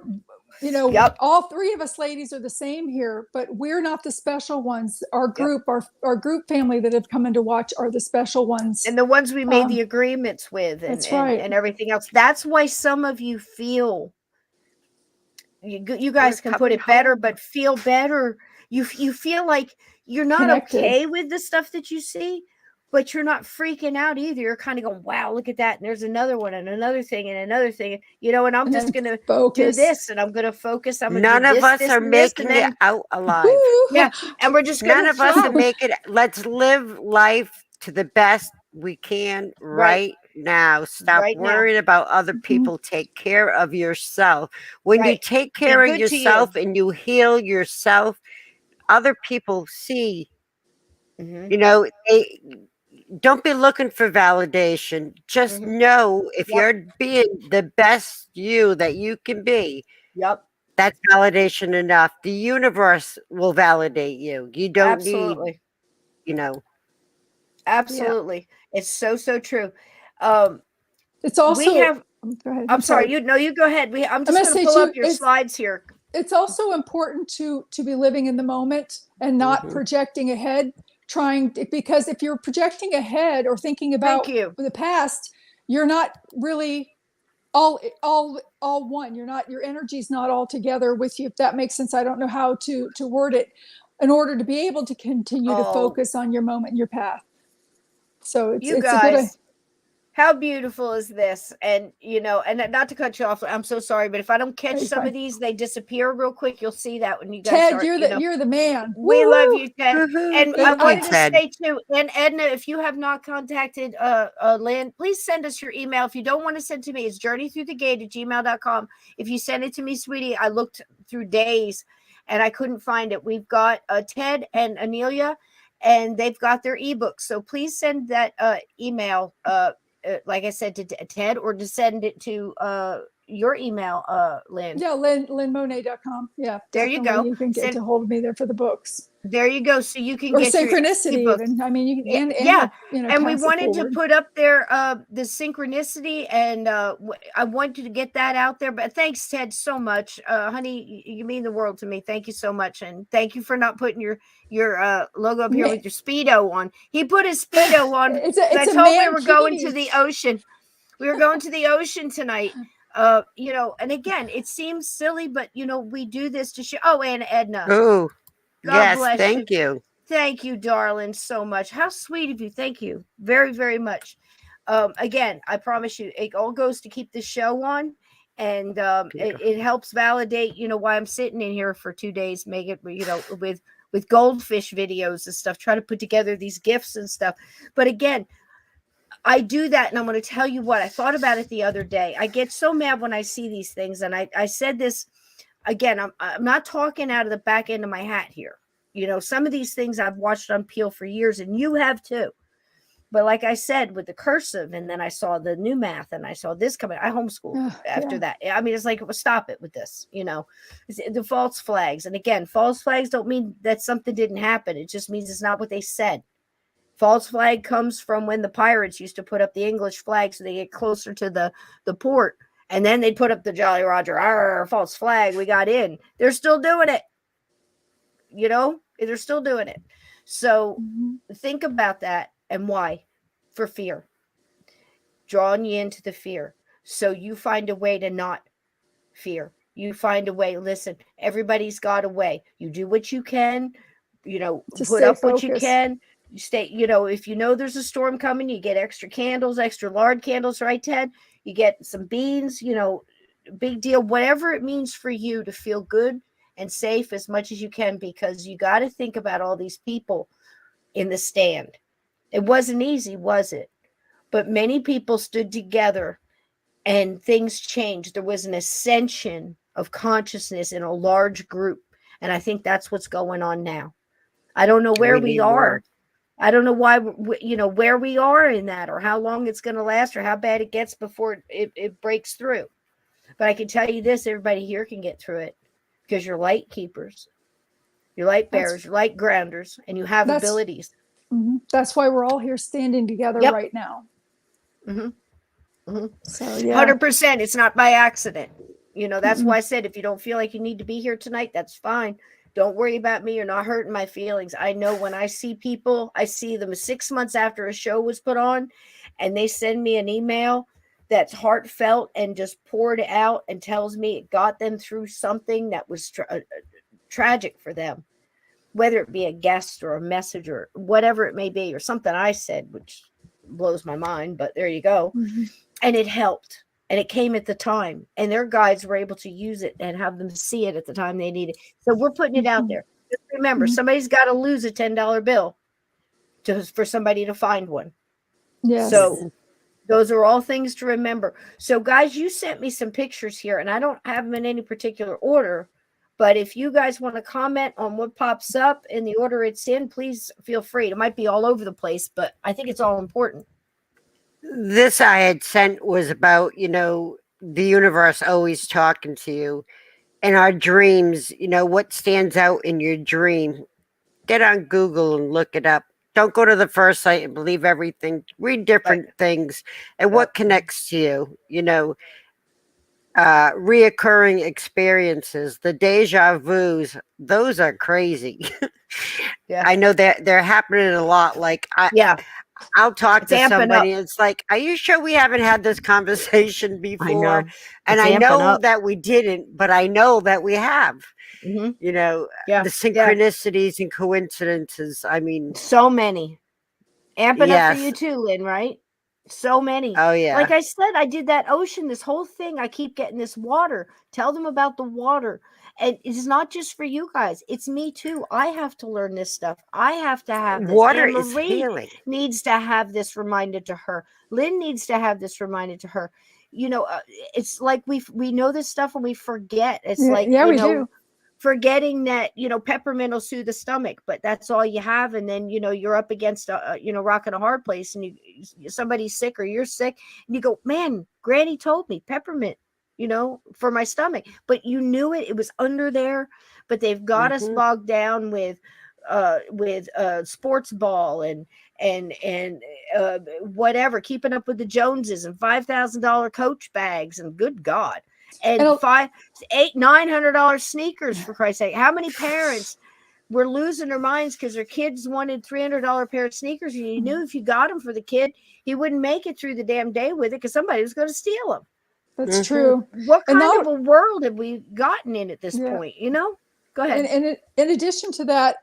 all three of us ladies are the same here, but we're not the special ones. Our group, our group family that have come in to watch are the special ones. And the ones we made the agreements with, and, that's right. and everything else. That's why some of you feel, you guys can put it better, but feel better. You feel like you're not connected. Okay with the stuff that you see, but you're not freaking out either. You're kind of going, wow, look at that. And there's another one and another thing and another thing, and I'm And just then going to do focus. this, and I'm going to focus. I'm going to None do of this, us this, are and this, making and then, it out alive. Woo! yeah, and we're just going None to of us are flow. making it. Let's live life to the best we can right now. Stop Right now. worrying about other people. Take care of yourself. When you Right. take Be care of good to you. yourself and you heal yourself, other people see, Mhm. they don't be looking for validation. Just Mhm. know if Yep. you're being the best you that you can be, Yep. that's validation enough. The universe will validate you. You don't need, Absolutely. you know, Absolutely. It's so true. Um, It's we also, have, go ahead. I'm sorry, you go ahead. I'm I'm just going to going to say pull too, up your slides here. it's also important to be living in the moment and not Mhm. projecting ahead, because if you're projecting ahead or thinking Thank about you. the past, you're not really all one. Your energy's not all together with you, if that makes sense. I don't know how to word it in order to be able to continue to Oh, focus on your moment and your path. So you it's a good guys, how beautiful is this? And and not to cut you off, I'm so sorry, but if I don't catch You're some fine. of these, they disappear real quick. You'll see that when you guys Ted, start, you're the man. we love Woo-hoo! you, Ted. Woohoo. And I Thank you. wanted to Ted. say too, and Edna, if you have not contacted Lynn, please send us your email. If you don't want to send to me, it's journeythroughthegate@gmail.com. If you send it to me, sweetie, I looked through days and I couldn't find it. We've got Ted and Amelia, and they've got their ebooks. So please send that email, like I said, to Ted, or to send it to your email, Lynn. Yeah, LynnMonet.com. Yeah, There you definitely. go. You can get a hold of me there for the books. There you go. So you can Or get your Synchronicity ebook. even. I mean, you Yeah, can, yeah. And we pass it wanted to forward. put up there the Synchronicity, and I wanted to get that out there. But thanks, Ted, so much. Honey, you mean the world to me. Thank you so much. And thank you for not putting your logo up here with your Speedo on. He put his Speedo on. It's I a told we were going to mankini. the ocean. We were going to the ocean tonight. And again, it seems silly, but we do this to show. Oh, and Edna, Oh, God yes. bless you. Thank you. Thank you, darling, so much. How sweet of you. Thank you very, very much. Again, I promise you, it all goes to keep the show on, and it helps validate, why I'm sitting in here for 2 days, make it, with goldfish videos and stuff, try to put together these gifts and stuff. But again, I do that, and I'm going to tell you what I thought about it the other day. I get so mad when I see these things, and I said this again. I'm not talking out of the back end of my hat here. Some of these things I've watched on Peel for years, and you have too. But like I said, with the cursive, and then I saw the new math, and I saw this coming. I homeschooled after that. I mean, it's like, well, stop it with this. The false flags. And again, false flags don't mean that something didn't happen. It just means it's not what they said. False flag comes from when the pirates used to put up the English flag so they get closer to the port, and then they'd put up the Jolly Roger. Arr, false flag, we got in. They're still doing it. They're still doing it. So think about that, and why? For fear. Drawing you into the fear. So you find a way to not fear. You find a way. Listen, everybody's got a way. You do what you can, put up what you can. You stay, if there's a storm coming, you get extra candles, extra lard candles, right, Ted? You get some beans, big deal. Whatever it means for you to feel good and safe as much as you can, because you got to think about all these people in the stand. It wasn't easy, was it? But many people stood together and things changed. There was an ascension of consciousness in a large group. And I think that's what's going on now. I don't know where we are. More. I don't know why, where we are in that, or how long it's going to last, or how bad it gets before it breaks through. But I can tell you this, everybody here can get through it, because you're light keepers, you're light bearers, you're light grounders, and you have abilities. That's why we're all here standing together right now. So, yeah. 100%. It's not by accident. That's why I said, if you don't feel like you need to be here tonight, that's fine. Don't worry about me. You're not hurting my feelings. I know when I see people, I see them 6 months after a show was put on, and they send me an email that's heartfelt and just poured out and tells me it got them through something that was tragic for them. whether it be a guest or a message or whatever it may be, or something I said, which blows my mind, but there you go. Mhm. And it helped. And it came at the time. And their guides were able to use it and have them see it at the time they need it. So we're putting it out there. Just remember, somebody's got to lose a $10 bill for somebody to find one. Yes. So those are all things to remember. So guys, you sent me some pictures here, and I don't have them in any particular order. But if you guys want to comment on what pops up in the order it's in, please feel free. It might be all over the place, but I think it's all important. This I had sent was about, the universe always talking to you. In our dreams, what stands out in your dream? Get on Google and look it up. Don't go to the first site and believe everything. Read different things and what connects to you, reoccurring experiences, the deja vus, those are crazy. Yeah. I know they're happening a lot. Like I'll talk to somebody and it's like, are you sure we haven't had this conversation before? And I know that we didn't, but I know that we have. The synchronicities and coincidences. I mean, so many. Amping up for you too, Lynn, right? So many. Oh yeah. Like I said, I did that ocean, this whole thing. I keep getting this water. Tell them about the water. And it's not just for you guys. It's me too. I have to learn this stuff. I have to have this. Water Anne is Marie healing. needs to have this reminded to her. Lynn needs to have this reminded to her. It's like we know this stuff and we forget. It's like, we do. Forgetting that, peppermint will soothe the stomach, but that's all you have. And then, you're up against a rock and a hard place, and somebody's sick or you're sick, and you go, man, Granny told me peppermint, for my stomach, but you knew it was under there, but they've got us bogged down with sports ball and whatever, keeping up with the Joneses and $5,000 Coach bags, and good God. And $900 sneakers, for Christ's sake. How many parents were losing their minds because their kids wanted $300 pair of sneakers, and you knew if you got them for the kid, he wouldn't make it through the damn day with it because somebody was going to steal them. That's true. What kind of a world have we gotten in at this point? Go ahead. And in addition to that,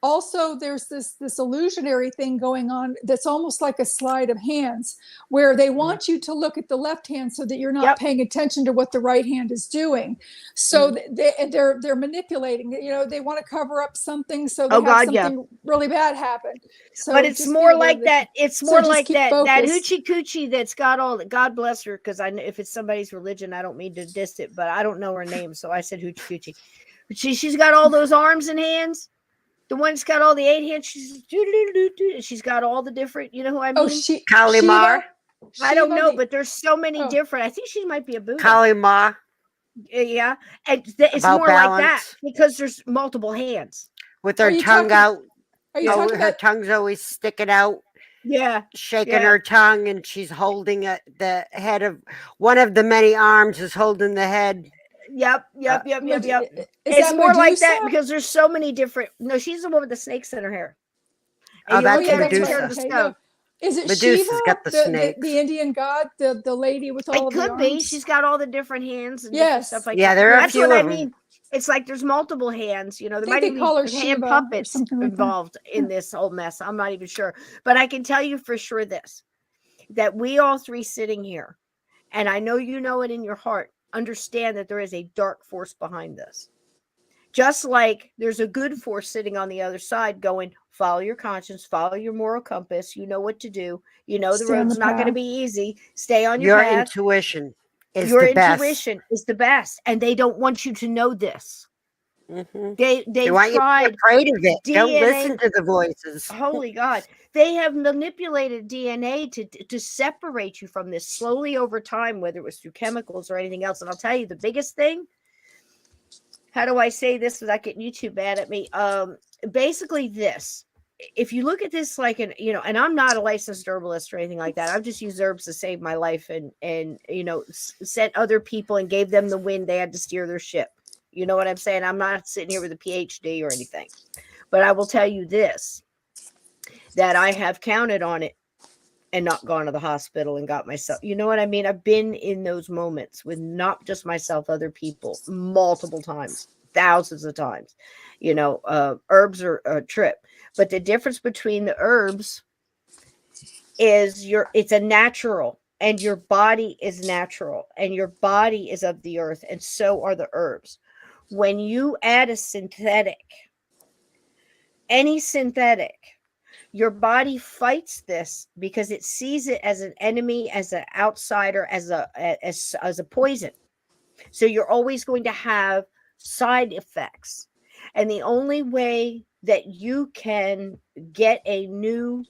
also there's this illusionary thing going on that's almost like a sleight of hands, where they want you to look at the left hand so that you're not paying attention to what the right hand is doing. So they're manipulating. They want to cover up something so they have something really bad happen. So, but it's more like that. It's more like that focused. hoochie coochie that's got all that. God bless her, because I know if it's somebody's religion, I don't mean to diss it, but I don't know her name, so I said hoochie coochie. But she's got all those arms and hands. The one's got all the 8 hands. She's got all the different, you know who I mean? Oh, Kalimar. I don't know, but there's so many different. I think she might be a Buddha. Kalimar. Yeah, and it's more like that because there's multiple hands with her tongue out. Are you talking her about? tongue's always sticking out. Yeah, shaking her tongue, and she's holding the head of one of the many arms is holding the head. Yep. It's more like that because there's so many different. No, she's the one with the snakes in her hair. And that's Medusa. No. Is it Medusa's Shiva, got the snakes. The Indian god, the lady with all of the arms? It could be. She's got all the different hands and stuff like that. Yeah, there are That's a few what of I mean. It's like there's multiple hands. There might even be hand puppets involved in this whole mess. I'm not even sure. But I can tell you for sure this, that we all three sitting here, and I know you know it in your heart, understand that there is a dark force behind this. Just like there's a good force sitting on the other side going, follow your conscience, follow your moral compass. You know what to do. The road's not going to be easy. Stay on your path. Intuition is your the best. intuition is the best. And they don't want you to know this. Mm-hmm. They want tried. You to be afraid of it. DNA, don't listen to the voices. Holy God. They have manipulated DNA to separate you from this slowly over time, whether it was through chemicals or anything else. And I'll tell you the biggest thing. How do I say this without getting you too bad at me? Basically this. If you look at this like and I'm not a licensed herbalist or anything like that. I've just used herbs to save my life and sent other people and gave them the wind they had to steer their ship. You know what I'm saying? I'm not sitting here with a PhD or anything. But I will tell you this, that I have counted on it and not gone to the hospital and got myself, you know what I mean? I've been in those moments with not just myself, other people multiple times. thousands of times. Herbs are a trip, but the difference between the herbs is it's a natural, and your body is natural, and your body is of the earth, and so are the herbs. When you add a synthetic, any synthetic, your body fights this because it sees it as an enemy, as an outsider, as a poison. So you're always going to have side effects. And the only way that you can get a new,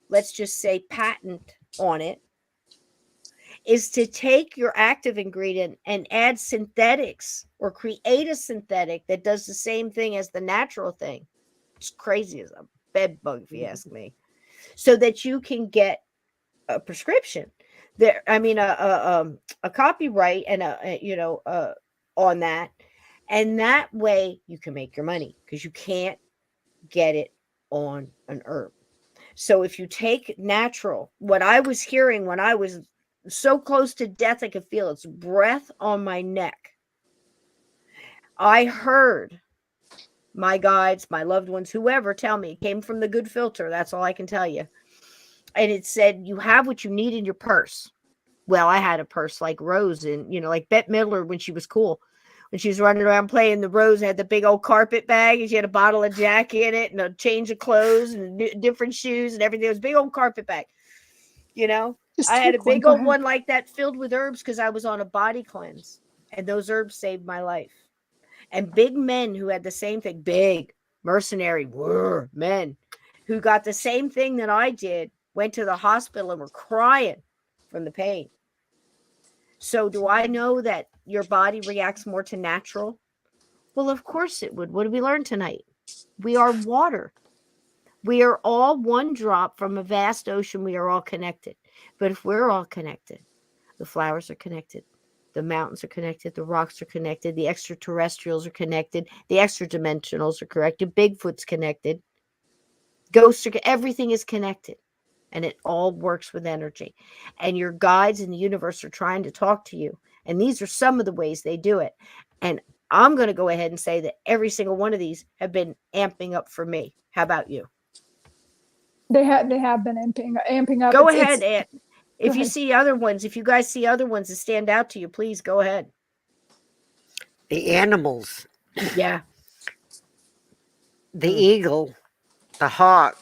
let's just say, patent on it is to take your active ingredient and add synthetics, or create a synthetic that does the same thing as the natural thing. It's crazy as a bed bug, if you ask me. So that you can get a prescription there. I mean, a copyright and on that. And that way you can make your money, because you can't get it on an herb. So if you take natural, what I was hearing when I was so close to death, I could feel its breath on my neck. I heard my guides, my loved ones, whoever, tell me it came from the good filter. That's all I can tell you. And it said, you have what you need in your purse. Well, I had a purse like Rose, and like Bette Midler when she was cool. When she was running around playing the Rose, had the big old carpet bag, and she had a bottle of Jack in it, and a change of clothes, and different shoes, and everything. It was a big old carpet bag. I had a big old one like that filled with herbs because I was on a body cleanse, and those herbs saved my life. And big men who had the same thing, big mercenary men who got the same thing that I did, went to the hospital and were crying from the pain. So do I know that your body reacts more to natural? Well, of course it would. What did we learn tonight? We are water. We are all one drop from a vast ocean. We are all connected. But if we're all connected, the flowers are connected, the mountains are connected, the rocks are connected, the extraterrestrials are connected, the extra dimensionals are connected, Bigfoot's connected, ghosts are, everything is connected. And it all works with energy. And your guides in the universe are trying to talk to you. And these are some of the ways they do it. And I'm going to go ahead and say that every single one of these have been amping up for me. How about you? They have been amping up. Go ahead, Aunt. If you see other ones, if you guys see other ones that stand out to you, please go ahead. The animals. Yeah. The eagle, the hawk,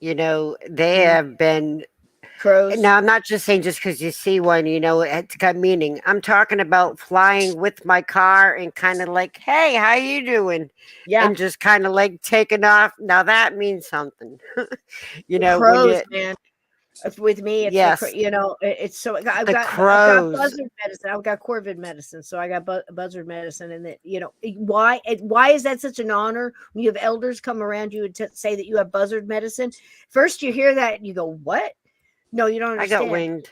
they have been crows. Now, I'm not just saying just because you see one, it's got meaning. I'm talking about flying with my car and kind of like, hey, how you doing? Yeah. And just kind of like taking off. Now that means something. Crows, man. With me, it's yes. It's so I've got buzzard medicine. I've got corvid medicine, so I got buzzard medicine, and that why is that such an honor when you have elders come around you and say that you have buzzard medicine? First, you hear that and you go, "What? No, you don't understand." I got winged.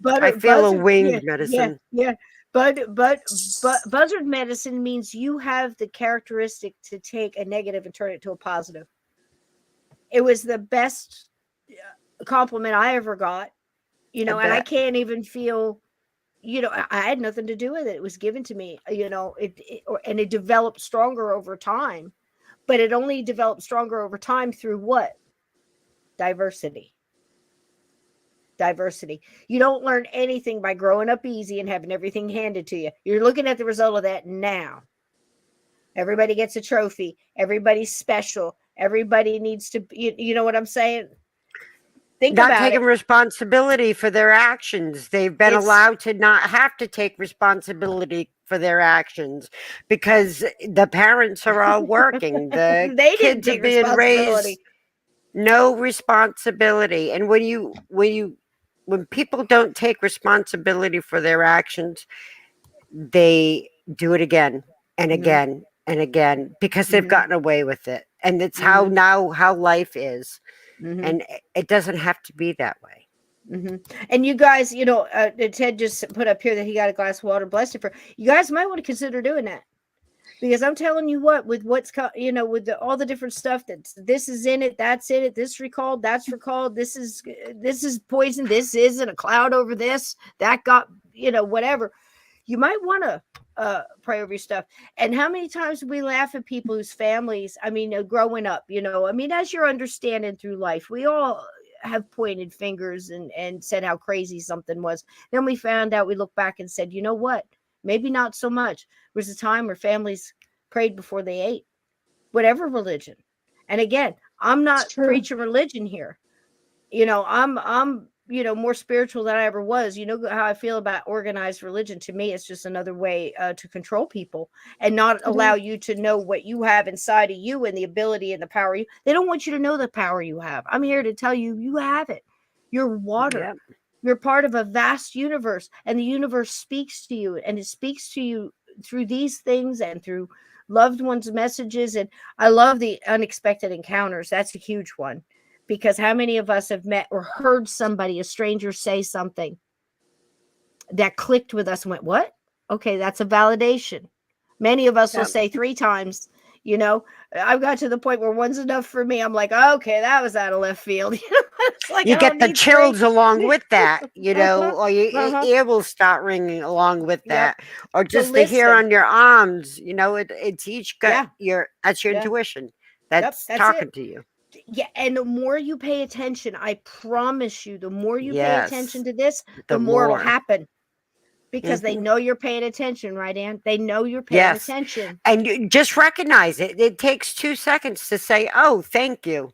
I feel a winged medicine. Yeah. But buzzard medicine means you have the characteristic to take a negative and turn it to a positive. It was the best compliment I ever got, and I can't even feel, I had nothing to do with it. It was given to me, and it developed stronger over time, but it only developed stronger over time through what? Diversity. You don't learn anything by growing up easy and having everything handed to you. You're looking at the result of that now. Everybody gets a trophy. Everybody's special. Everybody needs to, you know what I'm saying? Think not about taking responsibility for their actions. They've been allowed to not have to take responsibility for their actions because the parents are all working. The kids are being raised no responsibility. And when people don't take responsibility for their actions, they do it again and again and again because they've gotten away with it. And it's how life is. And it doesn't have to be that way. And you guys, Ted just put up here that he got a glass of water blessed for. You guys might want to consider doing that, because I'm telling you what, with what's with all the different stuff that this is in it, that's in it, this recalled, that's recalled, this is poison, this isn't a cloud over this, that got whatever. You might want to pray over your stuff. And how many times we laugh at people whose families, I mean, growing up, I mean, as you're understanding through life, we all have pointed fingers and said how crazy something was. Then we found out, we look back and said, you know what? Maybe not so much. There was a time where families prayed before they ate, whatever religion. And again, I'm not preaching religion here. I'm more spiritual than I ever was. You know how I feel about organized religion. To me, it's just another way to control people and not allow you to know what you have inside of you and the ability and the power. They don't want you to know the power you have. I'm here to tell you, you have it. You're water. Yep. You're part of a vast universe, and the universe speaks to you, and it speaks to you through these things and through loved ones' messages. And I love the unexpected encounters. That's a huge one. Because how many of us have met or heard somebody, a stranger, say something that clicked with us and went, what? Okay, that's a validation. Many of us will say 3 times, I've got to the point where one's enough for me. I'm like, okay, that was out of left field. It's like, you get the chills along with that, or your ear will start ringing along with that, or just the hair on your arms. It's each got that's your intuition that's talking to you. Yeah, and the more you pay attention, I promise you, the more you pay attention to this, the more it'll happen. Because they know you're paying attention, right, Ann? They know you're paying attention. And you just recognize it. It takes 2 seconds to say, oh, thank you,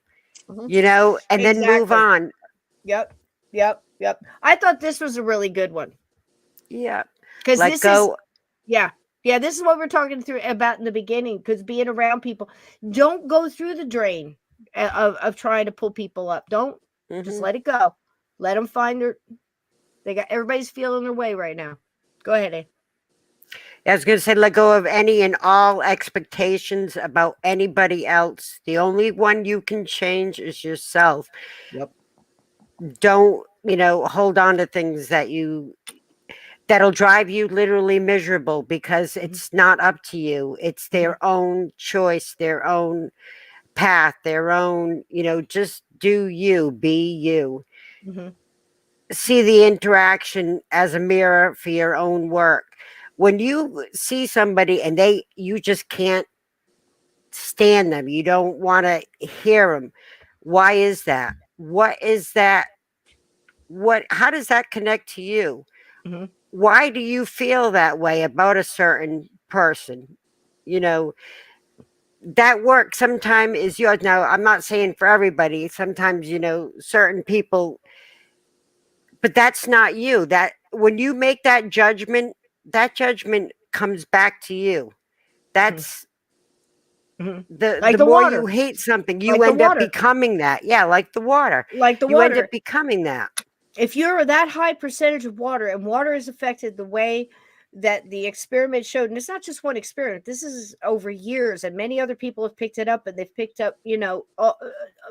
and then move on. Yep. I thought this was a really good one. Yeah. Because this is, this is what we're talking through about in the beginning, because being around people, don't go through the drain of trying to pull people up. Don't just let it go. Let them find everybody's feeling their way right now. Go ahead, Ann. I was going to say, let go of any and all expectations about anybody else. The only one you can change is yourself. Yep. Don't, hold on to things that'll drive you literally miserable, because it's not up to you. It's their own choice, their own path, their own, just do you, be you. See the interaction as a mirror for your own work. When you see somebody and you just can't stand them, you don't want to hear them. Why is that? What is that? How does that connect to you? Why do you feel that way about a certain person? That work sometimes is yours. Now, I'm not saying for everybody. Sometimes, certain people, but that's not you. That when you make that judgment comes back to you. That's the more you hate something, you end up becoming that. Yeah, like the water. You end up becoming that. If you're that high percentage of water, and water is affected the way that the experiment showed, and it's not just one experiment, this is over years, and many other people have picked it up, and they've picked up,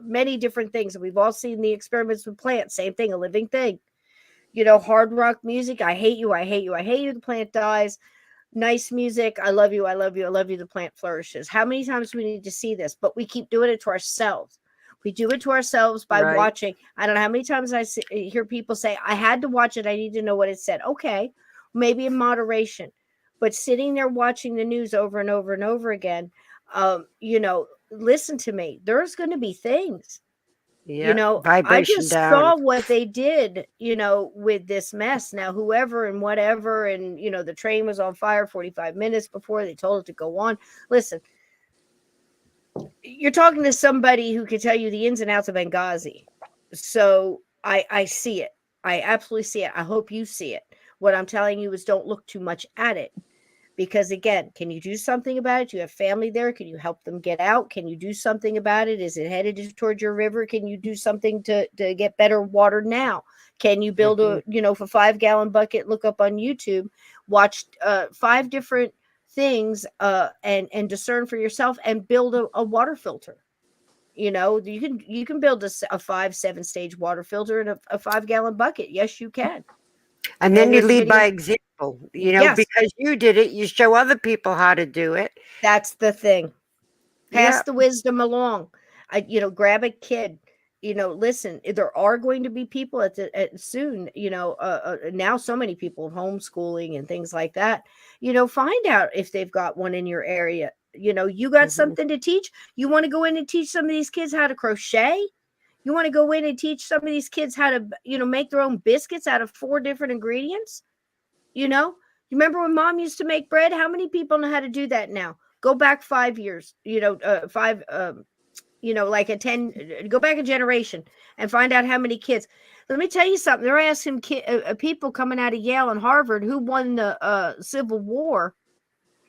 many different things, and we've all seen the experiments with plants. Same thing, a living thing. Hard rock music, I hate you, I hate you, I hate you, the plant dies. Nice music, I love you, I love you, I love you, the plant flourishes. How many times do we need to see this? But we keep doing it to ourselves. We do it to ourselves by watching. I don't know how many times I hear people say, I had to watch it, I need to know what it said. Okay, maybe in moderation, but sitting there watching the news over and over and over again, listen to me. There's going to be things, I just saw what they did, with this mess. Now, whoever and whatever, and, the train was on fire 45 minutes before they told it to go on. Listen, you're talking to somebody who could tell you the ins and outs of Benghazi. So I see it. I absolutely see it. I hope you see it. What I'm telling you is don't look too much at it. Because again, can you do something about it? Do you have family there? Can you help them get out? Can you do something about it? Is it headed towards your river? Can you do something to get better water now? Can you build a, for 5-gallon bucket, look up on YouTube, watch 5 different things and discern for yourself and build a water filter. You can build a 5-7 stage water filter in a 5-gallon bucket. Yes, you can. And then you lead by example, because you did it, you show other people how to do it. That's the thing. Pass the wisdom along. Grab a kid, listen, there are going to be people soon, now so many people homeschooling and things like that, find out if they've got one in your area. You got something to teach. You want to go in and teach some of these kids how to crochet. You want to go in and teach some of these kids how to, make their own biscuits out of 4 different ingredients. You remember when mom used to make bread? How many people know how to do that now? Go back 5 years, like go back a generation and find out how many kids. Let me tell you something. They're asking people coming out of Yale and Harvard who won the Civil War.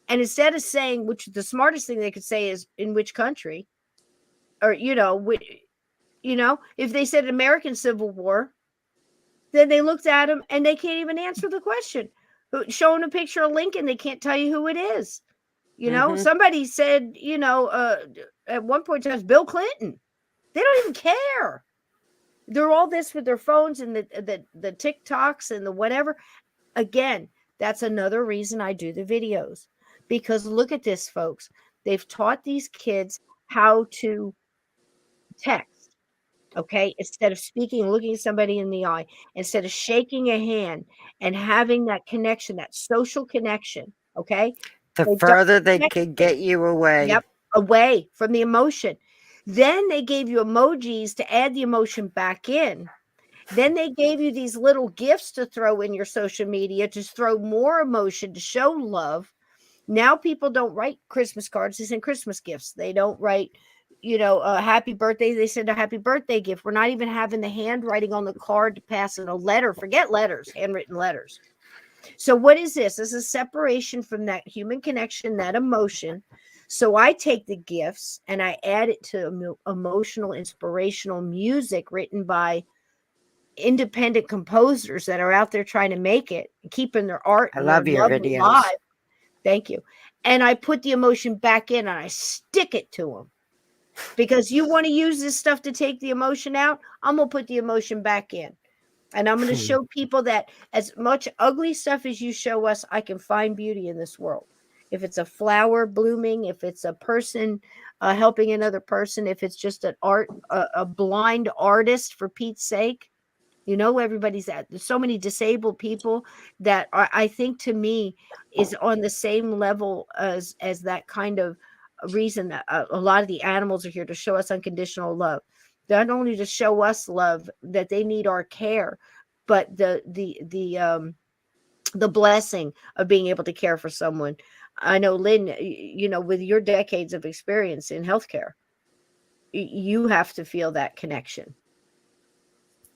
And instead of saying, which the smartest thing they could say is in which country, or, if they said American Civil War, then they looked at them and they can't even answer the question. Showing a picture of Lincoln, they can't tell you who it is. Somebody said, at one point in time, Bill Clinton. They don't even care. They're all this with their phones and the TikToks and the whatever. Again, that's another reason I do the videos. Because look at this, folks. They've taught these kids how to text, okay? Instead of speaking, looking somebody in the eye, instead of shaking a hand and having that connection, that social connection, okay? The further they could get you away. Yep, away from the emotion. Then they gave you emojis to add the emotion back in. Then they gave you these little gifts to throw in your social media to throw more emotion, to show love. Now people don't write Christmas cards. They send Christmas gifts. They don't write, happy birthday. They send a happy birthday gift. We're not even having the handwriting on the card to pass in a letter. Forget letters, handwritten letters. So what is this? This is separation from that human connection, that emotion. So I take the gifts and I add it to emotional, inspirational music written by independent composers that are out there trying to make it, keeping their art. I love your videos. Alive. Thank you. And I put the emotion back in and I stick it to them. Because you want to use this stuff to take the emotion out, I'm going to put the emotion back in. And I'm going to show people that as much ugly stuff as you show us, I can find beauty in this world. If it's a flower blooming, if it's a person helping another person, if it's just a blind artist, for Pete's sake. Everybody's there's so many disabled people that I think, to me, is on the same level as that kind of reason that a lot of the animals are here to show us unconditional love. Not only to show us love, that they need our care, but the blessing of being able to care for someone. I know, Lynn, with your decades of experience in healthcare, you have to feel that connection.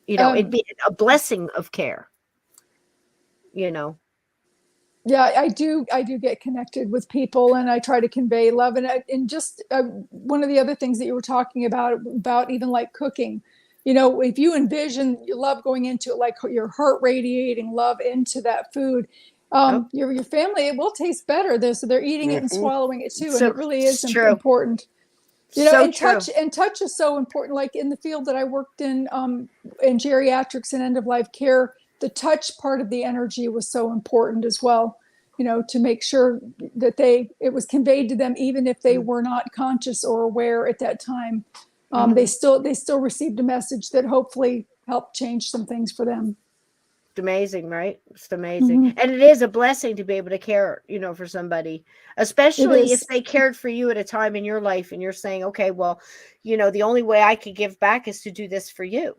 It'd be a blessing of care, Yeah, I do get connected with people, and I try to convey love. And just one of the other things that you were talking about even like cooking, if you envision your love going into it, like your heart radiating love into that food, your family, it will taste better. So they're eating it and swallowing it too. And it really is important. Touch is so important. Like in the field that I worked in geriatrics and end of life care, the touch part of the energy was so important as well, to make sure that it was conveyed to them, even if they were not conscious or aware at that time. They still received a message that hopefully helped change some things for them. It's amazing, right? It's amazing. And it is a blessing to be able to care, for somebody, especially if they cared for you at a time in your life and you're saying, okay, well, the only way I could give back is to do this for you.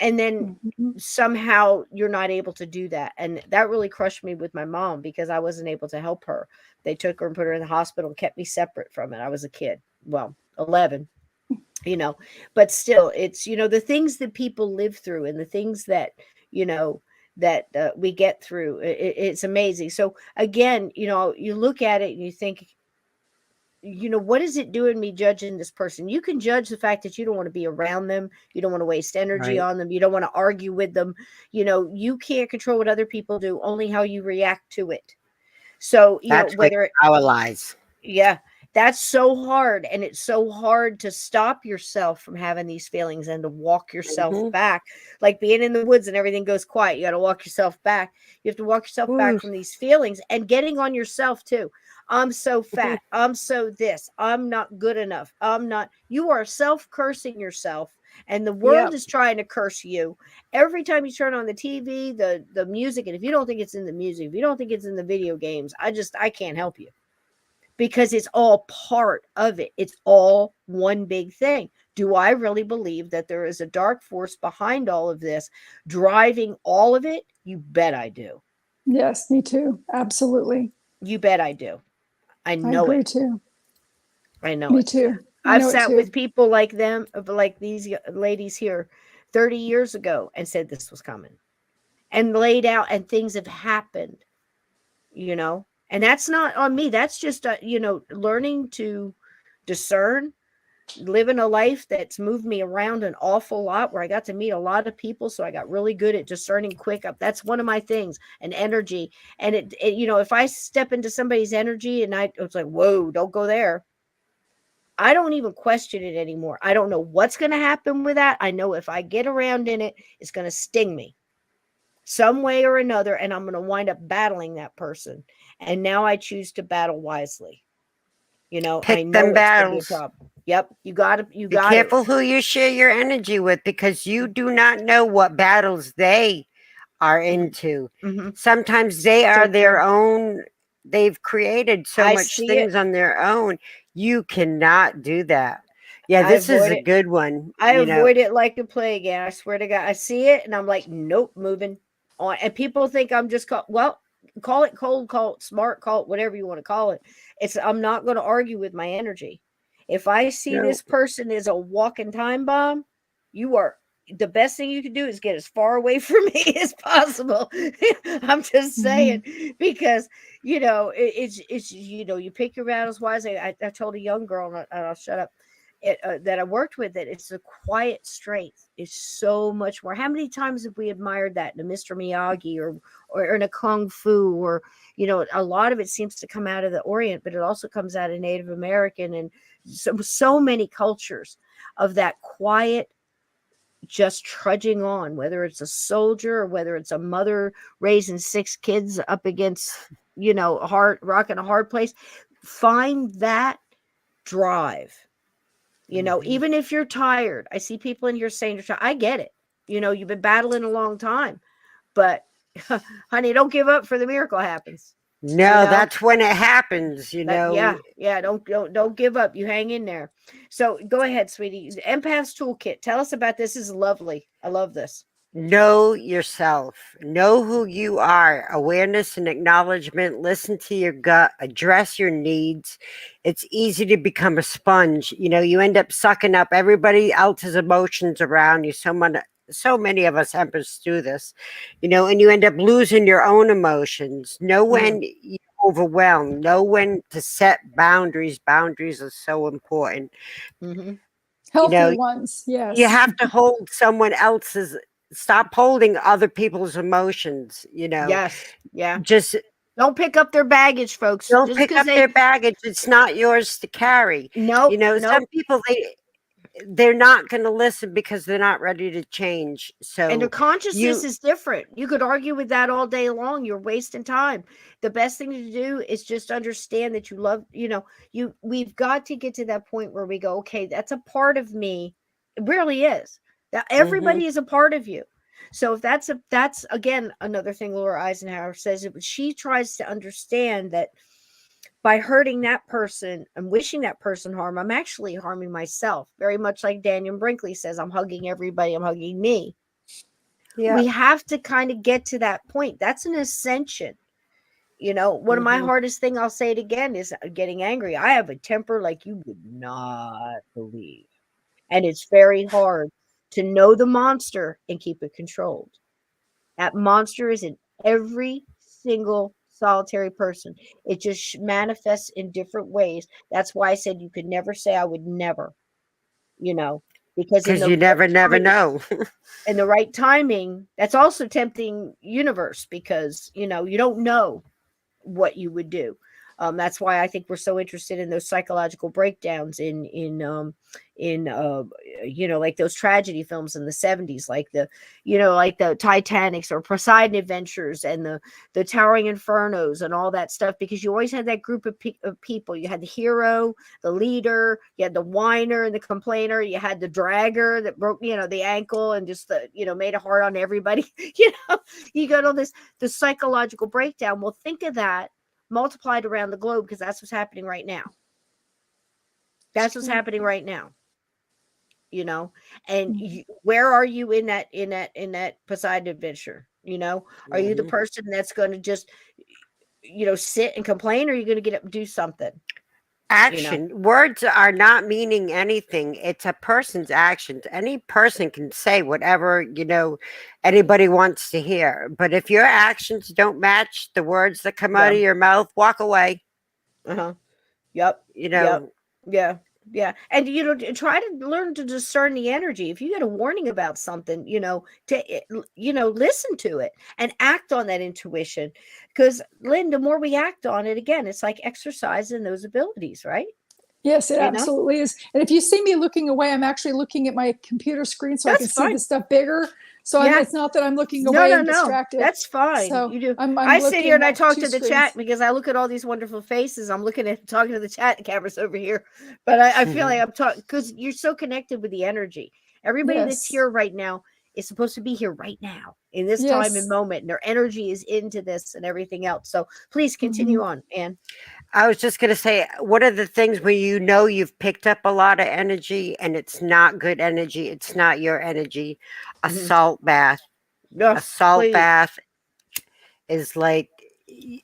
And then somehow you're not able to do that. And that really crushed me with my mom, because I wasn't able to help her. They took her and put her in the hospital and kept me separate from it. I was a kid. Well, 11, but still, it's, the things that people live through and the things that, that we get through. It's amazing. So again, you look at it and you think, what is it doing me judging this person? You can judge the fact that you don't want to be around them. You don't want to waste energy on them. You don't want to argue with them. You can't control what other people do, only how you react to it. So, that's whether our lies. Yeah. That's so hard. And it's so hard to stop yourself from having these feelings and to walk yourself back. Like being in the woods and everything goes quiet. You got to walk yourself back. You have to walk yourself back from these feelings and getting on yourself too. I'm so fat. I'm so this. I'm not good enough. You are self-cursing yourself And the world Yep. is trying to curse you. Every time you turn on the TV, the music, and if you don't think it's in the music, if you don't think it's in the video games, I can't help you. Because it's all part of it. It's all one big thing. Do I really believe that there is a dark force behind all of this, driving all of it? You bet I do. Yes, me too. Absolutely. You bet I do. I I know agree it. too. I know Me it. too. I I've know it sat too. with people like them, like these ladies here 30 years ago and said this was coming and laid out, and things have happened, you know, and that's not on me. That's just, learning to discern, living a life that's moved me around an awful lot, where I got to meet a lot of people. So I got really good at discerning quick up. That's one of my things, and energy. And if I step into somebody's energy and it's like, whoa, don't go there. I don't even question it anymore. I don't know what's going to happen with that. I know if I get around in it, it's going to sting me some way or another, and I'm going to wind up battling that person. And now I choose to battle wisely. I know Pick it's them going to be a battles. problem. Yep, you got to. Be careful who you share your energy with, because you do not know what battles they are into. Mm-hmm. Sometimes they are their own. They've created so much things on their own. You cannot do that. Yeah, this is a good one. I avoid it like the plague. And I swear to God, I see it and I'm like, nope, moving on. And people think I'm just call it cold, call it smart, call it whatever you want to call it. I'm not going to argue with my energy. If I see this person is a walking time bomb, the best thing you can do is get as far away from me as possible. I'm just saying, because it's you pick your battles wisely. I told a young girl, and I'll shut up, that I worked with, that it's a quiet strength. It's so much more. How many times have we admired that in a Mr. Miyagi or in a Kung Fu, or a lot of it seems to come out of the Orient, but it also comes out of Native American and so many cultures of that quiet, just trudging on, whether it's a soldier or whether it's a mother raising 6 kids up against, rocking a hard place. Find that drive. Even if you're tired. I see people in here saying you're tired. I get it. You've been battling a long time, but honey, don't give up for the miracle happens. No, that's when it happens, Yeah. Don't give up. You hang in there. So go ahead, sweetie. Empath's Toolkit. Tell us about this. This is lovely. I love this. Know yourself. Know who you are. Awareness and acknowledgement. Listen to your gut. Address your needs. It's easy to become a sponge. You end up sucking up everybody else's emotions around you. So many of us empaths do this, and you end up losing your own emotions. Know when you're overwhelmed. Know when to set boundaries. Boundaries are so important. Healthy ones, yes. You have to hold someone else's. Stop holding other people's emotions. Yes, yeah. Just don't pick up their baggage, folks. Don't pick up their baggage. It's not yours to carry. No, some people they're not going to listen because they're not ready to change. So, and their consciousness is different. You could argue with that all day long. You're wasting time. The best thing to do is just understand that you love, we've got to get to that point where we go, okay, that's a part of me. It really is. That everybody is a part of you. So if that's again, another thing Laura Eisenhower says, she tries to understand that by hurting that person and wishing that person harm, I'm actually harming myself. Very much like Daniel Brinkley says, I'm hugging everybody, I'm hugging me. Yeah. We have to kind of get to that point. That's an ascension. One of my hardest thing, I'll say it again, is getting angry. I have a temper like you would not believe. And it's very hard to know the monster and keep it controlled. That monster is in every single solitary person. It just manifests in different ways. That's why I said you could never say I would never, because you never know. In the right timing, that's also tempting universe, because you don't know what you would do. That's why I think we're so interested in those psychological breakdowns in like those tragedy films in the 70s, like like the Titanics or Poseidon Adventures and the Towering Infernos and all that stuff, because you always had that group of people. You had the hero, the leader, you had the whiner and the complainer, you had the dragger that broke the ankle and just made it hard on everybody. You got all this, the psychological breakdown. Well, think of that multiplied around the globe, because that's what's happening right now. That's what's happening right now. And where are you in that Poseidon adventure? Are you the person that's going to just sit and complain, or are you going to get up and do something? Action. Words are not meaning anything. It's a person's actions. Any person can say whatever anybody wants to hear, but if your actions don't match the words that come out of your mouth, walk away. Yep. Yeah. And try to learn to discern the energy. If you get a warning about something, listen to it and act on that intuition. Because, Lynn, the more we act on it, again, it's like exercising those abilities, right? Yes, it absolutely is. And if you see me looking away, I'm actually looking at my computer screen so I can see the stuff bigger. So it's not that I'm looking away and distracted. That's fine. So you do. I'm I sit here and I talk to the screens. chat because I look at all these wonderful faces. I'm talking to the chat. The camera's over here, but I feel like I'm talking because you're so connected with the energy. Everybody that's here right now is supposed to be here right now in this time and moment, and their energy is into this and everything else. So please continue on, Anne. I was just going to say, what are the things where you've picked up a lot of energy and it's not good energy? It's not your energy. A salt bath. A salt bath is like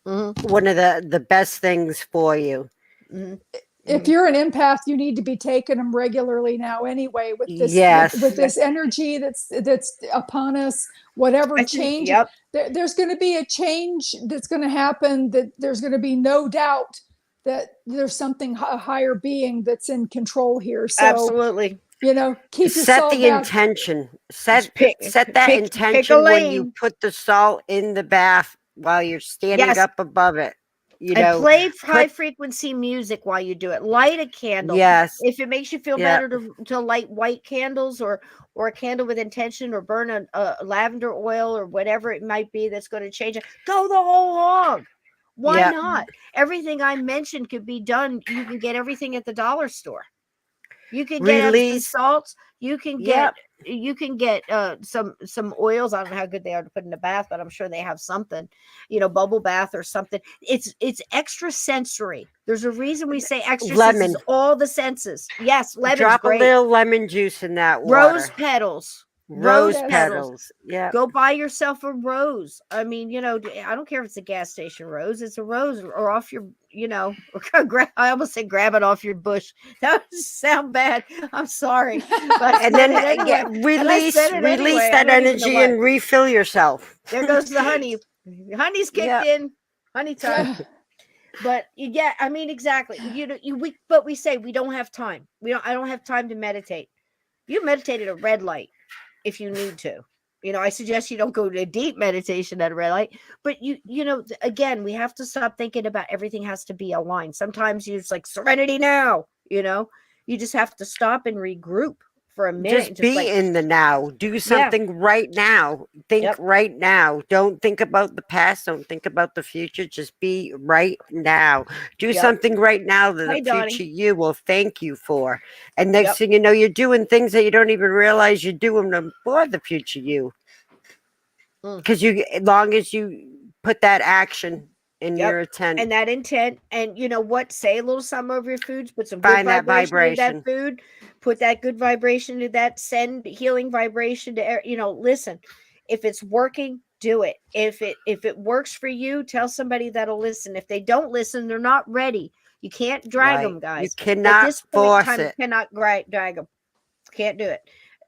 one of the best things for you. If you're an empath, you need to be taking them regularly now anyway, with this with this energy that's upon us. Whatever change, there's going to be a change that's going to happen, that there's going to be no doubt that there's something, a higher being that's in control here. So absolutely, keep set the intention. Set that intention when you put the salt in the bath while you're standing up above it. And play high frequency music while you do it. Light a candle. Yes. If it makes you feel better to light white candles or a candle with intention, or burn a lavender oil or whatever it might be that's going to change it, go the whole hog. Why not? Everything I mentioned could be done. You can get everything at the dollar store. You can get Epsom salts. You can get some oils. I don't know how good they are to put in the bath, but I'm sure they have something, bubble bath or something. It's extra sensory. There's a reason we say extra senses, all the senses. Yes, lemon. Drop a little lemon juice in that water. Rose petals. Yeah. Go buy yourself a rose. I mean, I don't care if it's a gas station rose. It's a rose, or off your, I almost said grab it off your bush. That would sound bad. I'm sorry. But and then release that energy and refill yourself. There goes the honey. Honey's kicked in. Honey time. But I mean, exactly. But we say we don't have time. I don't have time to meditate. You meditate at a red light if you need to. I suggest you don't go to deep meditation at a red light, but again, we have to stop thinking about everything has to be aligned. Sometimes it's like serenity now, you just have to stop and regroup for a minute. Just be in the now. Do something right now. Think right now. Don't think about the past. Don't think about the future. Just be right now. Do something right now that the future you will thank you for. And next thing you know, you're doing things that you don't even realize you're doing them for the future you. Because as long as you put that action in your intent. And that intent, and say a little something over your foods, put some good vibration in that food, put that good vibration to that, send healing vibration to, listen, if it's working, do it. If it works for you, tell somebody that'll listen. If they don't listen, they're not ready. You can't drag them, guys. You cannot force it. You cannot drag them. Can't do it.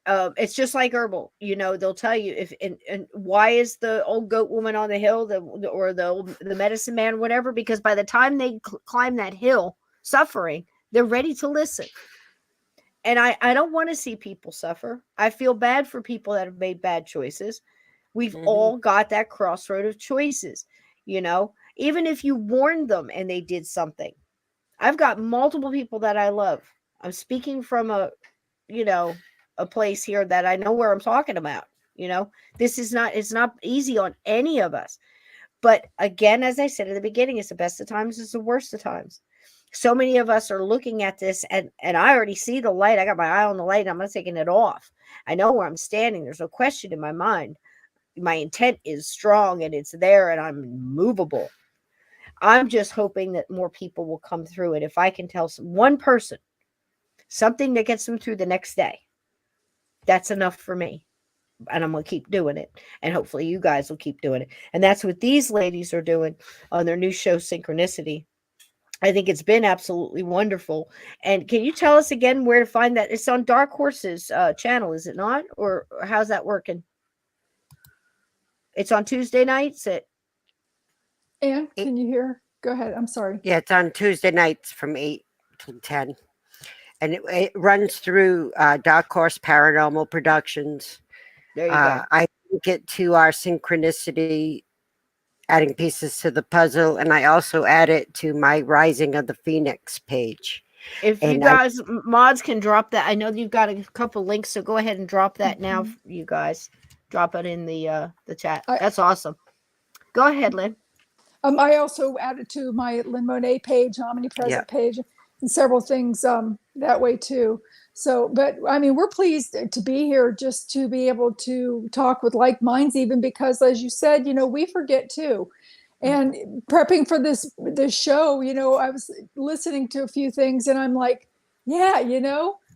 It's just like herbal, they'll tell you and why is the old goat woman on the hill, or the medicine man, whatever, because by the time they climb that hill suffering, they're ready to listen. And I don't want to see people suffer. I feel bad for people that have made bad choices. We've all got that crossroad of choices, even if you warned them and they did something. I've got multiple people that I love. I'm speaking from a place here that I know where I'm talking about. It's not easy on any of us. But again, as I said at the beginning, it's the best of times, it's the worst of times. So many of us are looking at this, and I already see the light. I got my eye on the light, and I'm not taking it off. I know where I'm standing. There's no question in my mind. My intent is strong, and it's there, and I'm movable. I'm just hoping that more people will come through it. If I can tell one person something that gets them through the next day, that's enough for me. And I'm going to keep doing it. And hopefully you guys will keep doing it. And that's what these ladies are doing on their new show, Synchronicity. I think it's been absolutely wonderful. And can you tell us again where to find that? It's on Dark Horse's channel, is it not? Or how's that working? It's on Tuesday nights at... Anne, can you hear? Go ahead. I'm sorry. Yeah, it's on Tuesday nights from 8 to 10. And it runs through Dark Horse Paranormal Productions. There you go. I link it to our Synchronicity, adding pieces to the puzzle, and I also add it to my Rising of the Phoenix page. If you guys, mods can drop that. I know you've got a couple links, so go ahead and drop that now, you guys. Drop it in the chat. That's awesome. Go ahead, Lynn. I also added to my Lynn Monet page, Omnipresent page, and several things that way too. So, but I mean, we're pleased to be here, just to be able to talk with like minds, even because, as you said, we forget too. And prepping for this show, I was listening to a few things, and I'm like, yeah,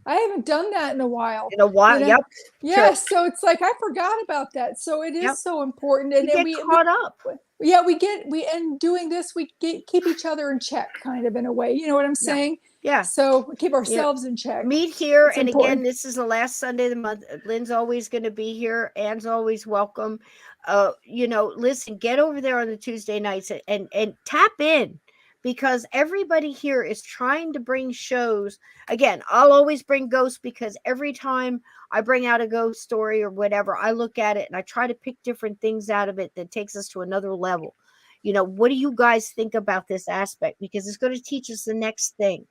I haven't done that in a while. Yep. Yeah, so it's like I forgot about that. So it is so important, and we get caught up. Yeah, and doing this, we keep each other in check, kind of, in a way. You know what I'm saying? Yeah. So we keep ourselves in check. Meet here, It's and important. again, this is the last Sunday of the month. Lynn's always going to be here. Anne's always welcome. Listen, get over there on the Tuesday nights and tap in, because everybody here is trying to bring shows. Again, I'll always bring ghosts, because every time I bring out a ghost story or whatever, I look at it and I try to pick different things out of it that takes us to another level. What do you guys think about this aspect? Because it's going to teach us the next thing.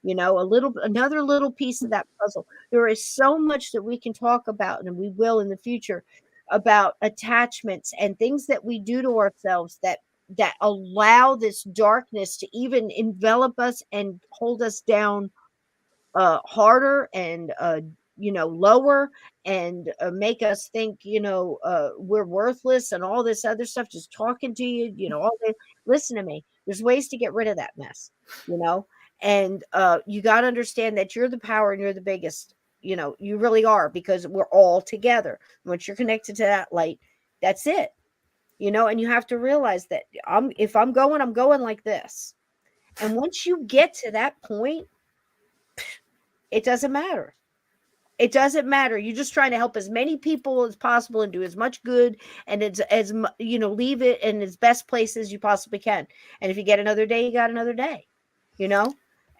Another little piece of that puzzle. There is so much that we can talk about, and we will in the future, about attachments and things that we do to ourselves that allow this darkness to even envelop us and hold us down harder and lower, and make us think we're worthless and all this other stuff. Just talking to you, all that. Listen to me. There's ways to get rid of that mess, and you got to understand that you're the power and you're the biggest. You really are, because we're all together. Once you're connected to that light, that's it. And you have to realize that if I'm going like this. And once you get to that point, it doesn't matter. It doesn't matter. You're just trying to help as many people as possible and do as much good, and leave it in its best place as you possibly can. And if you get another day, you got another day,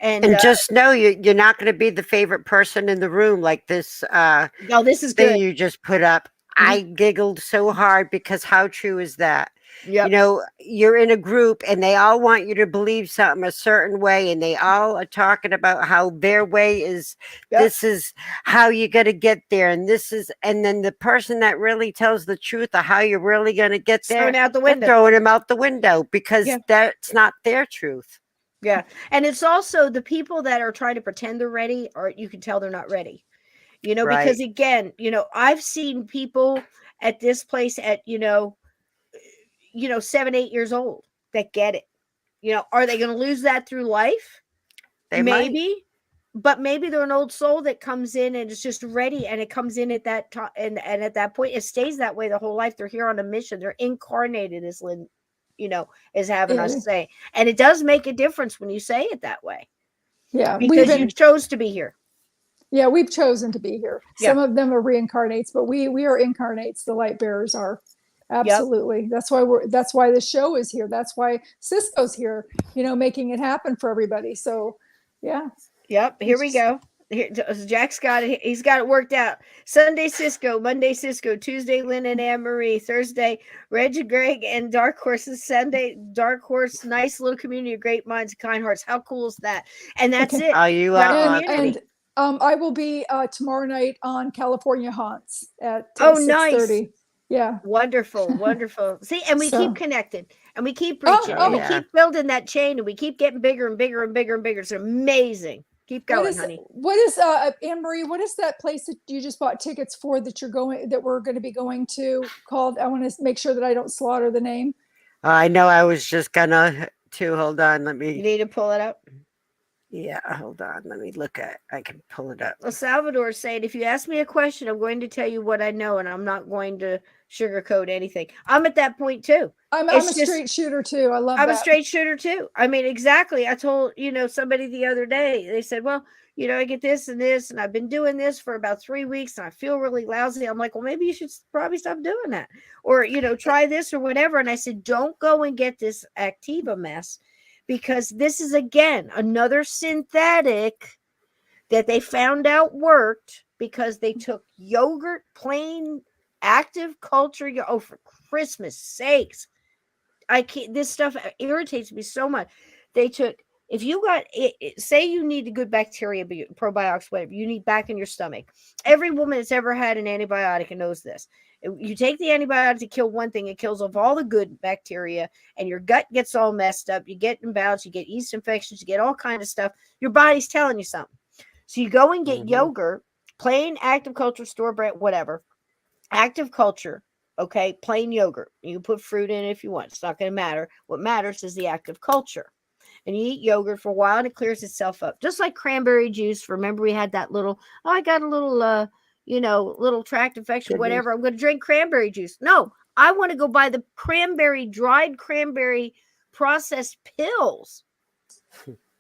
And just know you're not going to be the favorite person in the room, like this. This is thing good. You just put up. I giggled so hard, because how true is that? Yep. You're in a group and they all want you to believe something a certain way, and they all are talking about how their way is, this is how you got to get there, and then the person that really tells the truth of how you're really going to get there, thrown out the window. Throwing them out the window, because that's not their truth. Yeah. And it's also the people that are trying to pretend they're ready, or you can tell they're not ready. Because again, I've seen people at this place at, 7, 8 years old that get it. Are they going to lose that through life? Maybe, might. But maybe they're an old soul that comes in and is just ready, and it comes in at that time, and at that point, it stays that way the whole life. They're here on a mission. They're incarnated, as Lynn, is having us say, and it does make a difference when you say it that way. Yeah, because you chose to be here. Yeah, we've chosen to be here. Yeah. Some of them are reincarnates, but we are incarnates. The light bearers are. Absolutely. Yep. That's why the show is here. That's why Cisco's here, making it happen for everybody. So, yeah. Yep. Here we go. Jack's got it. He's got it worked out. Sunday Cisco, Monday Cisco, Tuesday Lynn and Anne Marie, Thursday Reg and Greg and Dark Horses, Sunday Dark Horse. Nice little community of great minds and kind hearts. How cool is that? And that's Okay. it. Oh, you Got a are. community. And I will be tomorrow night on California Haunts at Nice. 6:30. Yeah. Wonderful, wonderful. See, and we So- keep connecting and we keep Oh, reaching oh, and we yeah. keep building that chain and we keep getting bigger and bigger and bigger and bigger. It's amazing. Keep going, honey. What is Anne Marie? What is that place that you just bought tickets for that we're going to be going to called? I want to make sure that I don't slaughter the name. I know. I was just gonna hold on. Let You me. need to pull it up. Yeah, hold on. Let me look at. I can pull it up. Well, Salvador is saying, if you ask me a question, I'm going to tell you what I know, and I'm not going to sugarcoat anything. I'm at that point too. I'm It's a just- straight shooter too. I love I'm that. a straight shooter too. I mean, exactly. I told, somebody the other day, they said, well, I get this, and I've been doing this for about 3 weeks and I feel really lousy. I'm like, well, maybe you should probably stop doing that. Or, try this or whatever. And I said, don't go and get this Activa mess, because this is, again, another synthetic that they found out worked because they took yogurt, plain active culture. Oh, for Christmas sakes. I can't, this stuff irritates me so much. They took, if you got it, say you need a good bacteria, probiotics, whatever you need back in your stomach. Every woman that's ever had an antibiotic knows this. You take the antibiotic to kill one thing, it kills off all the good bacteria, and your gut gets all messed up. You get imbalanced, you get yeast infections, you get all kind of stuff. Your body's telling you something. So you go and get yogurt, plain active culture, store brand, whatever. Active culture, okay, plain yogurt. You can put fruit in it if you want. It's not going to matter. What matters is the active culture. And you eat yogurt for a while and it clears itself up. Just like cranberry juice. Remember we had that little, I got a little, little tract infection, whatever. I'm going to drink cranberry juice. No, I want to go buy the dried cranberry processed pills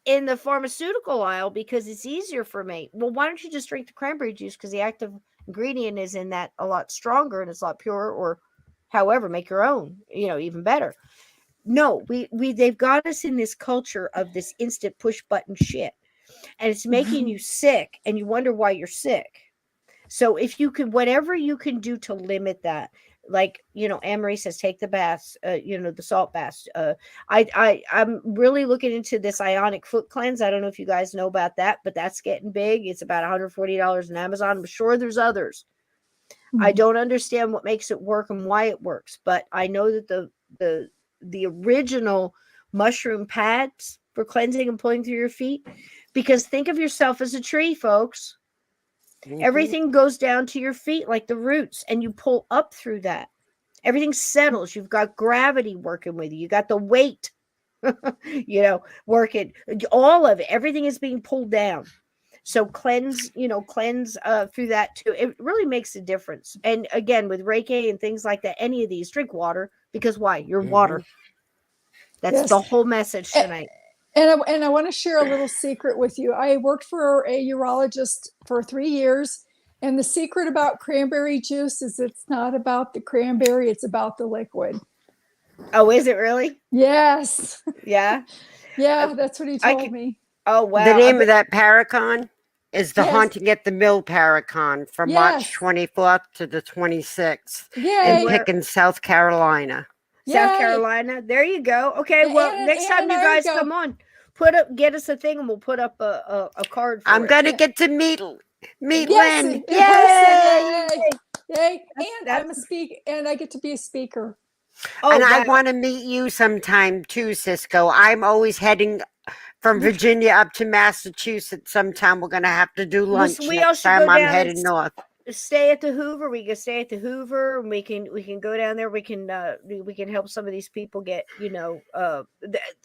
in the pharmaceutical aisle because it's easier for me. Well, why don't you just drink the cranberry juice? Because the active ingredient is in that a lot stronger and it's a lot purer, or however, make your own, even better. No, they've got us in this culture of this instant push button shit, and it's making you sick, and you wonder why you're sick. So if you could, whatever you can do to limit that, like, Anne-Marie says, take the baths, the salt baths. I'm really looking into this ionic foot cleanse. I don't know if you guys know about that, but that's getting big. It's about $140 on Amazon. I'm sure there's others. I don't understand what makes it work and why it works, but I know that the original mushroom pads for cleansing and pulling through your feet, because think of yourself as a tree, folks. Everything goes down to your feet like the roots, and you pull up through that. Everything settles. You've got gravity working with you. You got the weight, working. All of it. Everything is being pulled down. So cleanse through that too. It really makes a difference. And again, with Reiki and things like that, any of these, drink water, because why? You're water. That's the whole message tonight. And I want to share a little secret with you. I worked for a urologist for 3 years, and the secret about cranberry juice is it's not about the cranberry, it's about the liquid. Oh, is it really? Yes. Yeah. Yeah, that's what he told me. Oh, wow. The name of that Paracon is the Yes. Haunting at the Mill Paracon from March 24th to the 26th Yay. in Pickens, South Carolina. South Yay. Carolina. There you go. Okay. Well, next time you guys come on, get us a thing, and we'll put up a card for I'm it. gonna get to meet Yes, Lynn. Yay! Yay! And That's- and I get to be a speaker. Oh, And I wow. want to meet you sometime too, Cisco. I'm always heading from Virginia up to Massachusetts. Sometime we're gonna have to do lunch we all next should go time I'm down headed and north. Stay at the Hoover. We can stay at the Hoover, and we can go down there. We can help some of these people get,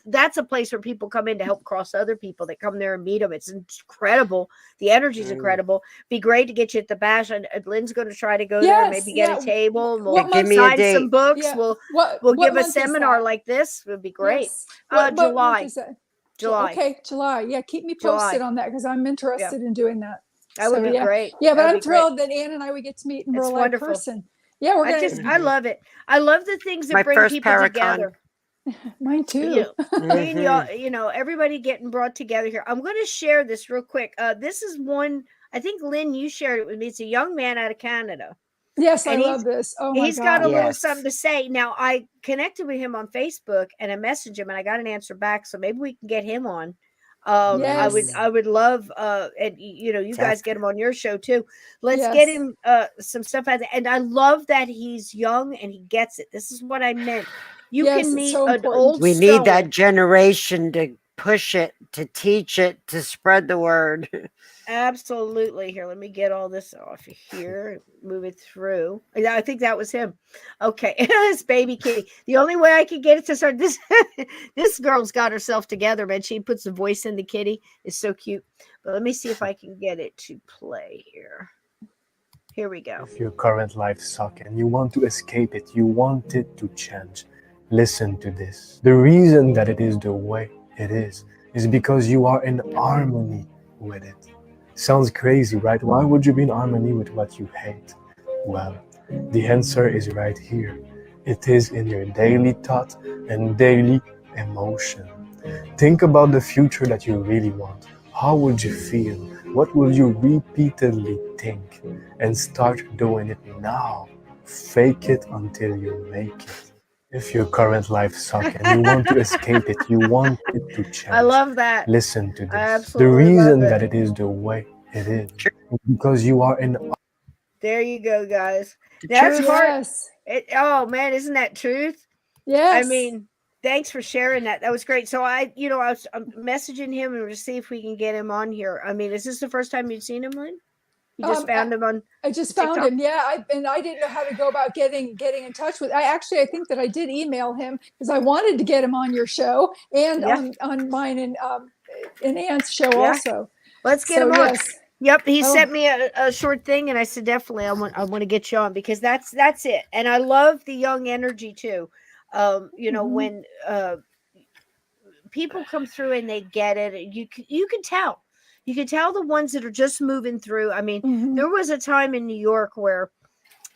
that's a place where people come in to help cross other people that come there and meet them. It's incredible. The energy is incredible. Be great to get you at the bash. And Lynn's going to try to go there and maybe get a table. And we'll Give me a sign date. some books. Yeah. We'll What give a month is seminar that? like this. It would be great. Yes. What month July. is that? July. Okay, July. Yeah, keep me posted July. on that because I'm interested in doing that. That would be great. Yeah, but That'd I'm be great. thrilled that Ann and I would get to meet in real life wonderful. person. Yeah, we're gonna. I love it. I love the things that My bring first people Paracon. together. Mine You too. know, me and y'all, Mhm. everybody getting brought together here. I'm going to share this real quick. This is one, I think, Lynn, you shared it with me. It's a young man out of Canada, Yes, I and love this. Oh my he's got a God. little something to Yes. say. Now, I connected with him on Facebook and I messaged him and I got an answer back. So maybe we can get him on. Yes. I would love, and you guys get him Definitely. on your show too. Let's get Yes. him some stuff out there. And I love that he's young and he gets it. This is what I meant. You Yes, can it's meet so an important. old We need that soul. generation to push it, to teach it, to spread the word. Absolutely. Here, let me get all this off of here. Move it through. Yeah, I think that was him. Okay, it's baby kitty. The only way I could get it to start this. This girl's got herself together, man. She puts the voice in the kitty. It's so cute. But let me see if I can get it to play here. Here we go. If your current life sucks and you want to escape it, you want it to change, listen to this. The reason that it is the way it is because you are in harmony with it. Sounds crazy, right? Why would you be in harmony with what you hate? Well, the answer is right here. It is in your daily thought and daily emotion. Think about the future that you really want. How would you feel? What will you repeatedly think? And start doing it now. Fake it until you make it. If your current life sucks and you want to escape it, you want it to I change, love that. listen to I this. The absolutely love reason it. that it is the way it is because you are in. There you go, guys. The That's truth. hard. Yes. Oh man, isn't that truth? I Yes. mean, thanks for sharing that. That was great. So I'm messaging him and to see if we can get him on here. I mean, is this the first time you'd seen him, Lynn? You just I, found him on I just found TikTok? him. Yeah, I didn't know how to go about getting in touch with. I think that I did email him because I wanted to get him on your show and Yeah. on mine and Ann's show Yeah. also. Let's get So him on. yes. Yep, he Oh. sent me a short thing, and I said definitely I want to get you on because that's it. And I love the young energy too. Mhm. When people come through and they get it, you can tell. You can tell the ones that are just moving through. I mean, Mhm. there was a time in New York where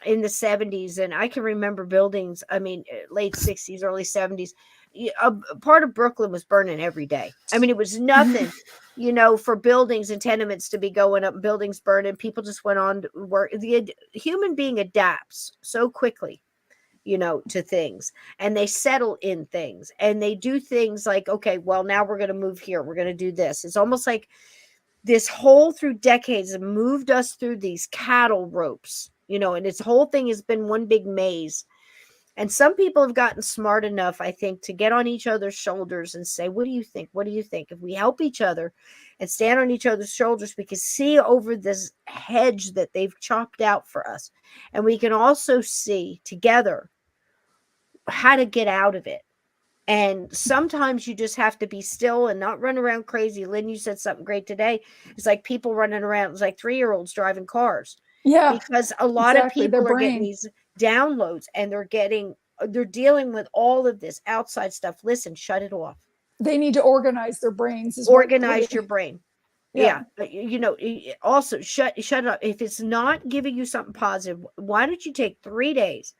in the 70s, and I can remember buildings, I mean, late 60s, early 70s, a part of Brooklyn was burning every day. I mean, it was nothing, for buildings and tenements to be going up, buildings burning. People just went on to work. The human being adapts so quickly, to things, and they settle in things and they do things like, okay, well, now we're going to move here. We're going to do this. It's almost like this whole through decades have moved us through these cattle ropes, and this whole thing has been one big maze. And some people have gotten smart enough, I think, to get on each other's shoulders and say, what do you think? What do you think? If we help each other and stand on each other's shoulders, we can see over this hedge that they've chopped out for us. And we can also see together how to get out of it. And sometimes you just have to be still and not run around crazy. Lynn, you said something great today. It's like people running around. It's like 3-year-olds driving cars Yeah. because a lot of Exactly. Their people are getting brain. these downloads and they're dealing with all of this outside stuff. Listen, shut it off. They need to organize their brains. Organize your brain. Yeah. Also shut it up. If it's not giving you something positive, why don't you take 3 days?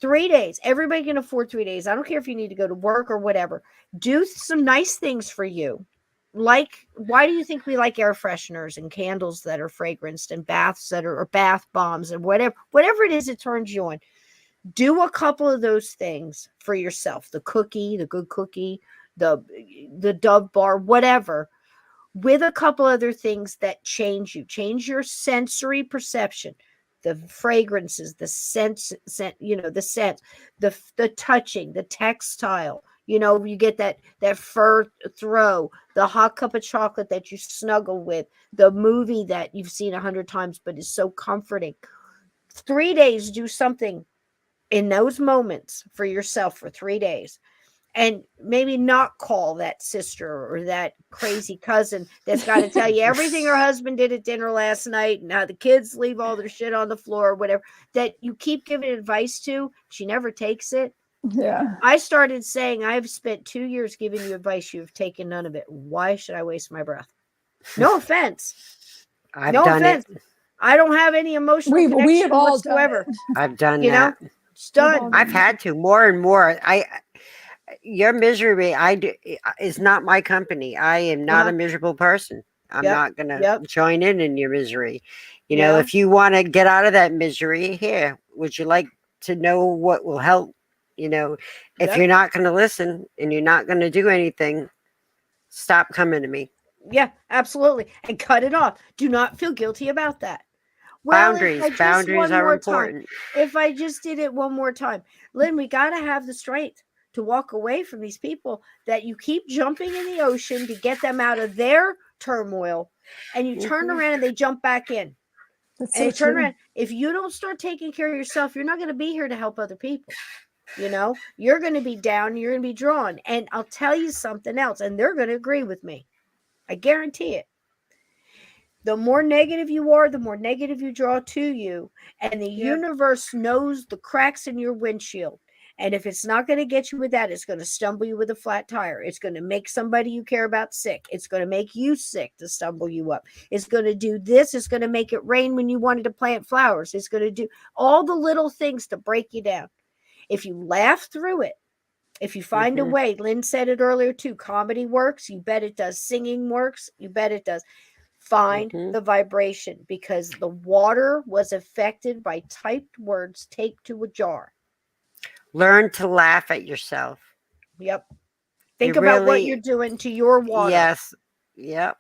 3 days. Everybody can afford 3 days. I don't care if you need to go to work or whatever. Do some nice things for you. Like, why do you think we like air fresheners and candles that are fragranced and baths that are, or bath bombs and whatever it is that turns you on? Do a couple of those things for yourself. The cookie, the good cookie, the Dove bar, whatever, with a couple other things that change your sensory perception, the fragrances, the the scent, the touching, the textile. You get that fur throw, the hot cup of chocolate that you snuggle with, the movie that you've seen 100 times but is so comforting. 3 days, do something in those moments for yourself for 3 days. And maybe not call that sister or that crazy cousin that's got to tell you everything her husband did at dinner last night and how the kids leave all their shit on the floor or whatever, that you keep giving advice to. She never takes it. Yeah. I started saying, I've spent 2 years giving you advice. You have taken none of it. Why should I waste my breath? No offense. I've No done offense. it. I don't have any emotional We have connection all whatsoever. done it. I've done You know, that. it's We've all done. done I've had to more and more. your misery is not my company. I am not a miserable person. I'm Yep. not gonna Yep. join in your misery. You Yeah. know, if you want to get out of that misery, here, would you like to know what will help? You know, if Yep. you're not going to listen and you're not going to do anything, stop coming to me. Yeah, absolutely. And cut it off. Do not feel guilty about that. Well, Boundaries are important. If I just did it one more time, Lynn, we got to have the strength to walk away from these people that you keep jumping in the ocean to get them out of their turmoil, and you turn around and they jump back in. That's And so you turn true. around. If you don't start taking care of yourself, you're not going to be here to help other people. You know, you're going to be down, you're going to be drawn. And I'll tell you something else, and they're going to agree with me. I guarantee it. The more negative you are, the more negative you draw to you. And the universe knows the cracks in your windshield. And if it's not going to get you with that, it's going to stumble you with a flat tire. It's going to make somebody you care about sick. It's going to make you sick to stumble you up. It's going to do this. It's going to make it rain when you wanted to plant flowers. It's going to do all the little things to break you down. If you laugh through it, if you find a way, Lynn said it earlier too, comedy works. You bet it does. Singing works. You bet it does. Find the vibration, because the water was affected by typed words taped to a jar. Learn to laugh at yourself. Yep. Think about what you're doing to your water. Yes. Yep.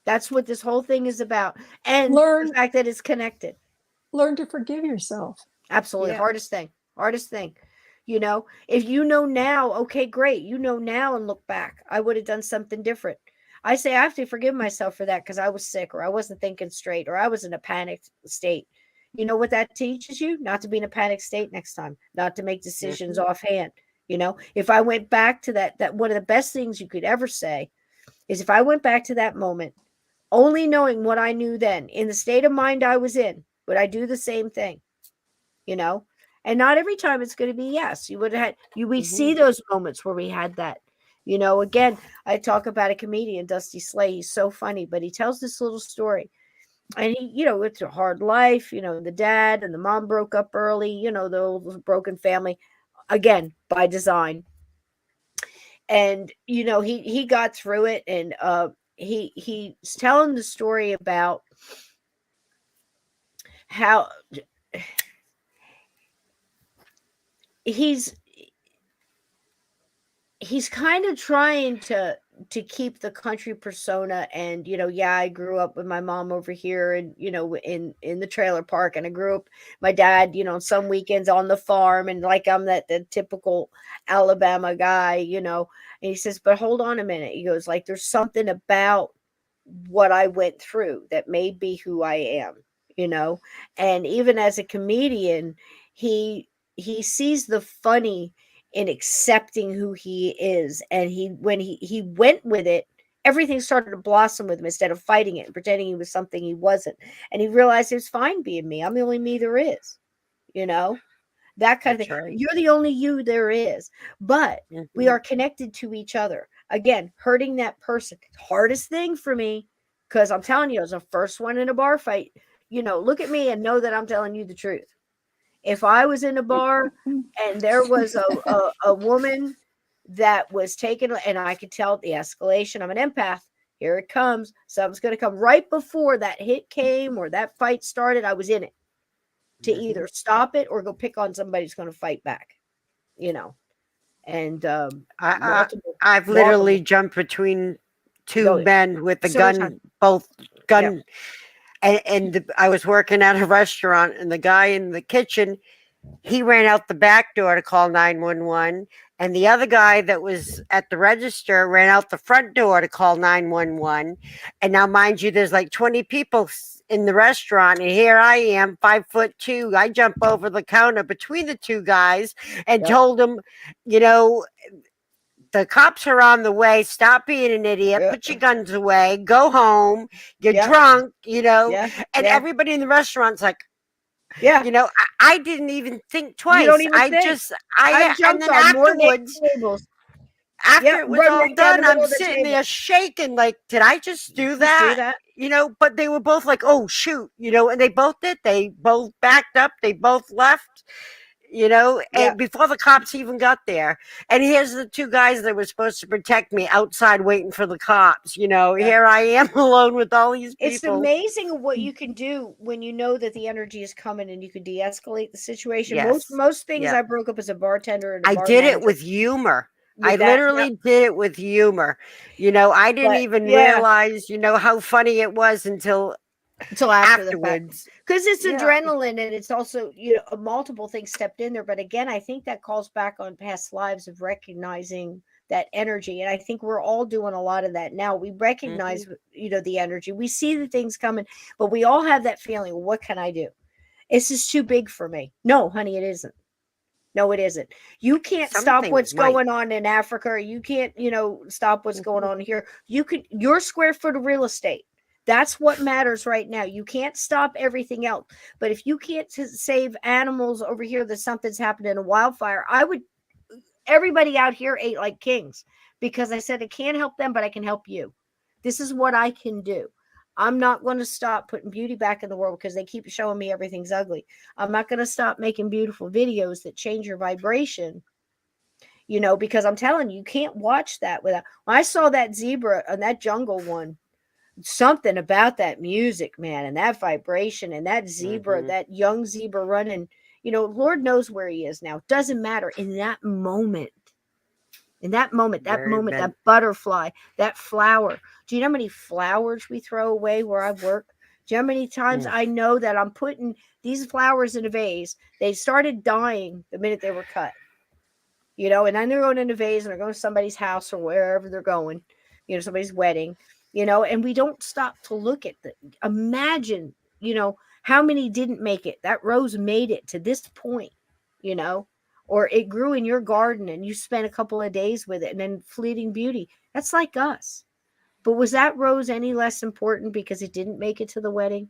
That's what this whole thing is about. And the fact that it's connected. Learn to forgive yourself. Absolutely. Hardest thing. You know, if you know now, okay, great. You know now and look back. I would have done something different. I say I have to forgive myself for that because I was sick, or I wasn't thinking straight, or I was in a panicked state. You know what that teaches you? Not to be in a panic state next time, not to make decisions offhand. You know, if I went back to that one of the best things you could ever say is, if I went back to that moment, only knowing what I knew then, in the state of mind I was in, would I do the same thing? You know, and not every time it's going to be yes. You would have had we see those moments where we had that. You know, again, I talk about a comedian, Dusty Slay. He's so funny, but he tells this little story. And he, you know, it's a hard life. You know, the dad and the mom broke up early. You know, the old broken family, again, by design. And, you know, he got through it. And he's telling the story about how he's kind of trying to keep the country persona. And, you know, I grew up with my mom over here, and, you know, in the trailer park, and I grew up, my dad, you know, some weekends on the farm, and like I'm the typical Alabama guy, you know. And he says, but hold on a minute. He goes, like, there's something about what I went through that made me who I am, you know. And even as a comedian, he sees the funny in accepting who he is. And when he went with it, everything started to blossom with him, instead of fighting it and pretending he was something he wasn't. And he realized it was fine being me. I'm the only me there is, you know, that kind of thing. Right. You're the only you there is, but we are connected to each other. Again, hurting that person, hardest thing for me, because I'm telling you, I was the first one in a bar fight. You know, look at me and know that I'm telling you the truth. If I was in a bar and there was a woman that was taken, and I could tell the escalation, I'm an empath, here it comes, something's going to come. Right before that hit came or that fight started, I was in it to either stop it or go pick on somebody who's going to fight back, you know. And I've literally jumped between two men with the gun, both gun. Yeah. And I was working at a restaurant, and the guy in the kitchen, he ran out the back door to call 911. And the other guy that was at the register ran out the front door to call 911. And now, mind you, there's like 20 people in the restaurant. And here I am, 5'2". I jump over the counter between the two guys and told them, you know, the cops are on the way. Stop being an idiot. Put your guns away. Go home. You're drunk, you know. And everybody in the restaurant's like, you know, I didn't even think twice. You don't even think. I jumped on afterwards, after it was all done, I'm sitting there shaking. Like, did I just do that? You know, but they were both like, oh, shoot, you know, and they both did. They both backed up. They both left. Yeah. before the cops even got there. And here's the two guys that were supposed to protect me outside waiting for the cops. Here I am alone with all these people. It's amazing what you can do when you know that the energy is coming and you can de-escalate the situation. Yes. Most things Yeah. I broke up as a bartender and a I bar did it manager. with humor. With I that, literally did it with humor. I didn't But, even yeah. realize, how funny it was until until after the fact. afterwards. Because it's Yeah. adrenaline and it's also, multiple things stepped in there. But again, I think that calls back on past lives of recognizing that energy. And I think we're all doing a lot of that now. We recognize, the energy. We see the things coming, but we all have that feeling, what can I do? This is too big for me. No, honey, it isn't. No, it isn't. You can't Some stop things what's might. going on in Africa. Or you can't, stop what's going on here. You could, your square foot of real estate. That's what matters right now. You can't stop everything else. But if you can't save animals over here, that something's happened in a wildfire, everybody out here ate like kings, because I said I can't help them, but I can help you. This is what I can do. I'm not going to stop putting beauty back in the world because they keep showing me everything's ugly. I'm not going to stop making beautiful videos that change your vibration, because I'm telling you, you can't watch that without. When I saw that zebra and that jungle one, something about that music, man, and that vibration and that zebra, that young zebra running, Lord knows where he is now. Doesn't matter. In that moment, that butterfly, that flower. Do you know how many flowers we throw away where I work? Do you know how many times I know that I'm putting these flowers in a vase? They started dying the minute they were cut. And then they're going in a vase and they're going to somebody's house or wherever they're going, somebody's wedding, and we don't stop to look at imagine, how many didn't make it. That rose made it to this point, or it grew in your garden and you spent a couple of days with it and then fleeting beauty. That's like us. But was that rose any less important because it didn't make it to the wedding?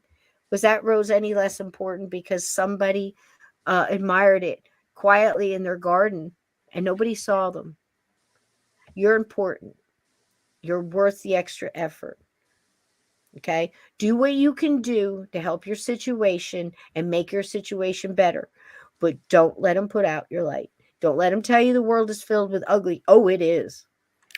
Was that rose any less important because somebody admired it quietly in their garden and nobody saw them? You're important. You're worth the extra effort. Okay? Do what you can do to help your situation and make your situation better. But don't let them put out your light. Don't let them tell you the world is filled with ugly. Oh, it is.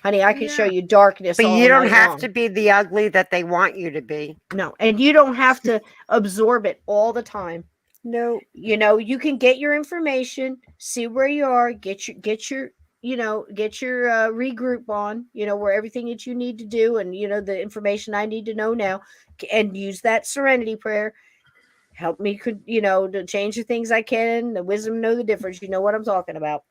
Honey, I can show you darkness But all you don't night have long. to be the ugly that they want you to be. No, and you don't have to absorb it all the time. No. You can get your information, see where you are, get your regroup on, where everything that you need to do and, the information I need to know now, and use that serenity prayer. Help me, to change the things I can, the wisdom, know the difference. You know what I'm talking about.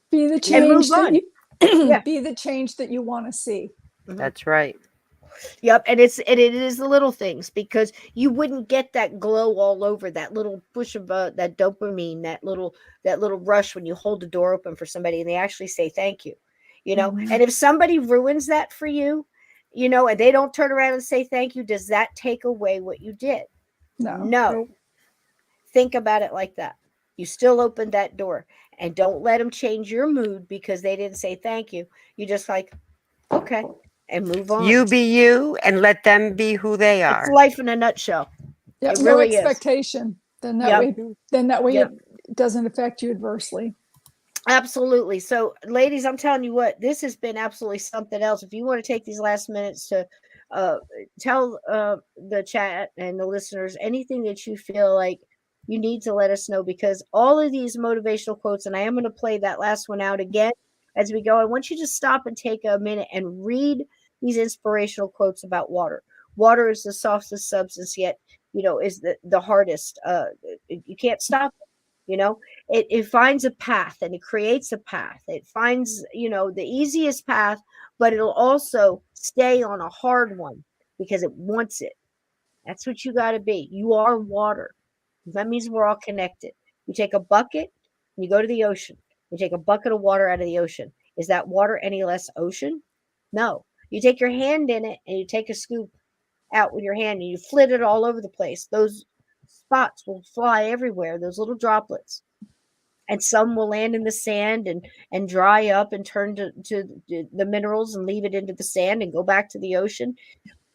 Be the And change move that on. you Yeah. be the change that you want to see. That's right. Yep, and it is the little things, because you wouldn't get that glow all over, that little push of that dopamine, that little rush when you hold the door open for somebody and they actually say thank you, And if somebody ruins that for you, and they don't turn around and say thank you, does that take away what you did? No. Think about it like that. You still opened that door, and don't let them change your mood because they didn't say thank you. You just like, okay, and move on. You be you and let them be who they are. It's life in a nutshell. Yeah, It no really is. expectation. Then that way Yep. it doesn't affect you adversely. Absolutely. So, ladies, I'm telling you what, this has been absolutely something else. If you want to take these last minutes to tell the chat and the listeners anything that you feel like you need to let us know, because all of these motivational quotes, and I am going to play that last one out again as we go. I want you to stop and take a minute and read these inspirational quotes about water. Water is the softest substance, yet, is the hardest. You can't stop it. It finds a path and it creates a path. It finds, the easiest path, but it'll also stay on a hard one because it wants it. That's what you got to be. You are water. That means we're all connected. You take a bucket, you go to the ocean. You take a bucket of water out of the ocean. Is that water any less ocean? No. You take your hand in it and you take a scoop out with your hand and you flit it all over the place. Those spots will fly everywhere, those little droplets. And some will land in the sand and dry up and turn to the minerals and leave it into the sand and go back to the ocean.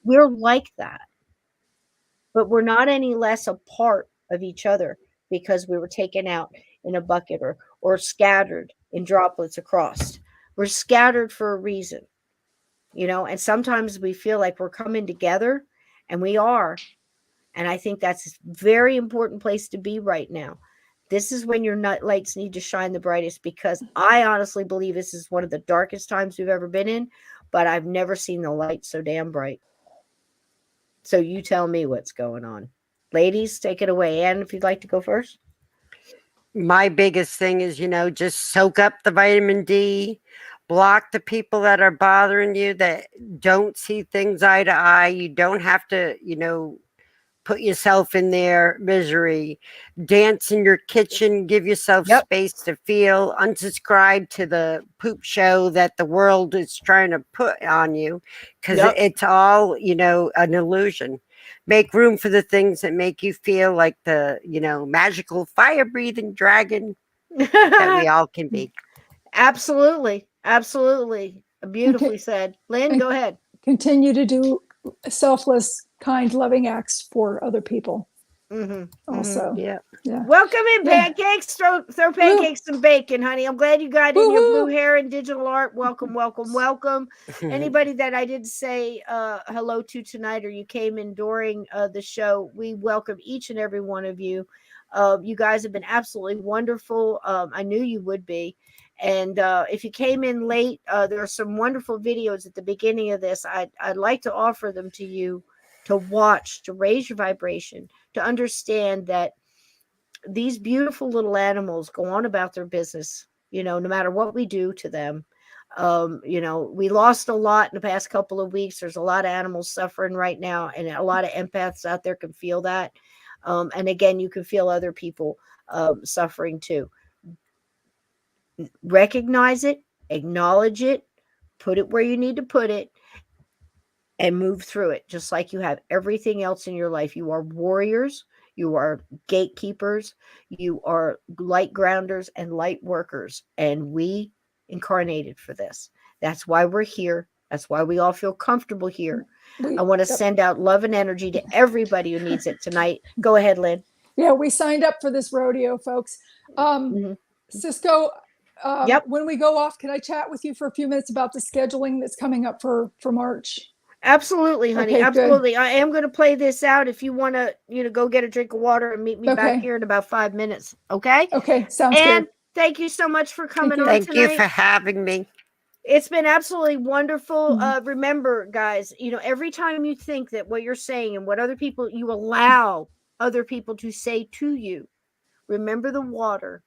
We're like that. But we're not any less a part of each other because we were taken out in a bucket or scattered in droplets across. We're scattered for a reason, and sometimes we feel like we're coming together, and we are. And I think that's a very important place to be right now. This is when your nut lights need to shine the brightest, because I honestly believe this is one of the darkest times we've ever been in, but I've never seen the light so damn bright. So you tell me what's going on. Ladies, take it away. Anne, if you'd like to go first. My biggest thing is, just soak up the vitamin D, block the people that are bothering you, that don't see things eye to eye. You don't have to, put yourself in their misery. Dance in your kitchen, give yourself space to feel. Unsubscribe to the poop show that the world is trying to put on you, because it's all, an illusion. Make room for the things that make you feel like the, magical fire-breathing dragon that we all can be. Absolutely. Absolutely. Beautifully said. Lynn, go ahead. Continue to do selfless, kind, loving acts for other people. Also. Yeah. Welcome in, pancakes. Throw pancakes and bacon, honey. I'm glad you got in your blue hair and digital art. Welcome. Anybody that I didn't say hello to tonight, or you came in during the show, we welcome each and every one of you. You guys have been absolutely wonderful. I knew you would be. And if you came in late, there are some wonderful videos at the beginning of this. I'd like to offer them to you to watch, to raise your vibration, to understand that these beautiful little animals go on about their business, no matter what we do to them. We lost a lot in the past couple of weeks. There's a lot of animals suffering right now, and a lot of empaths out there can feel that. And again, you can feel other people suffering too. Recognize it, acknowledge it, put it where you need to put it, and move through it, just like you have everything else in your life. You are warriors, you are gatekeepers, you are light grounders and light workers, and we incarnated for this. That's why we're here. That's why we all feel comfortable here. I want to send out love and energy to everybody who needs it tonight. Go ahead, Lynn. Yeah, we signed up for this rodeo, folks. Cisco, when we go off, can I chat with you for a few minutes about the scheduling that's coming up for March? Absolutely, honey. Okay, absolutely. good. I am going to play this out. If you want to, go get a drink of water and meet me back here in about 5 minutes. Okay. Okay. Sounds good. Thank you so much for coming on Thank tonight. you for having me. It's been absolutely wonderful. Remember, guys, every time you think that what you're saying and what other people, you allow other people to say to you, remember the water.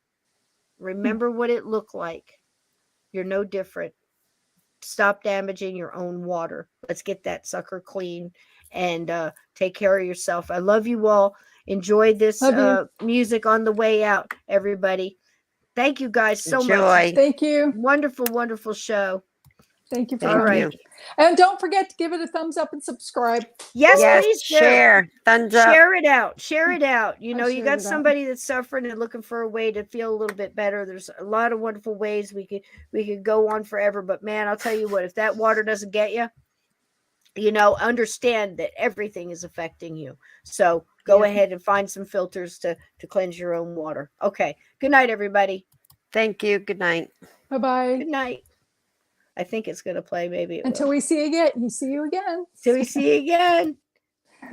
Remember what it looked like. You're no different. Stop damaging your own water. Let's get that sucker clean and take care of yourself. I love you all. Enjoy this music on the way out, everybody. Thank you guys so much. Thank you. Wonderful, wonderful show. Thank you for coming. And don't forget to give it a thumbs up and subscribe. Yes, please share. Thumbs up. Share it out. Share it out. You got somebody that's suffering and looking for a way to feel a little bit better. There's a lot of wonderful ways we could go on forever. But man, I'll tell you what, if that water doesn't get you, understand that everything is affecting you. So go ahead and find some filters to cleanse your own water. Okay. Good night, everybody. Thank you. Good night. Bye-bye. Good night. I think it's going to play. Maybe until we see you see you again. Till we see you again.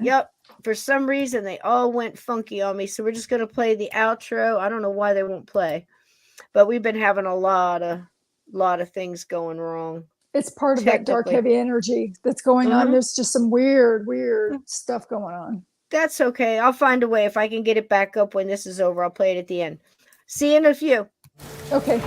Yep. For some reason, they all went funky on me. So we're just going to play the outro. I don't know why they won't play, but we've been having a lot of things going wrong. It's part of that dark, heavy energy that's going on. There's just some weird stuff going on. That's okay. I'll find a way. If I can get it back up when this is over, I'll play it at the end. See you in a few. Okay.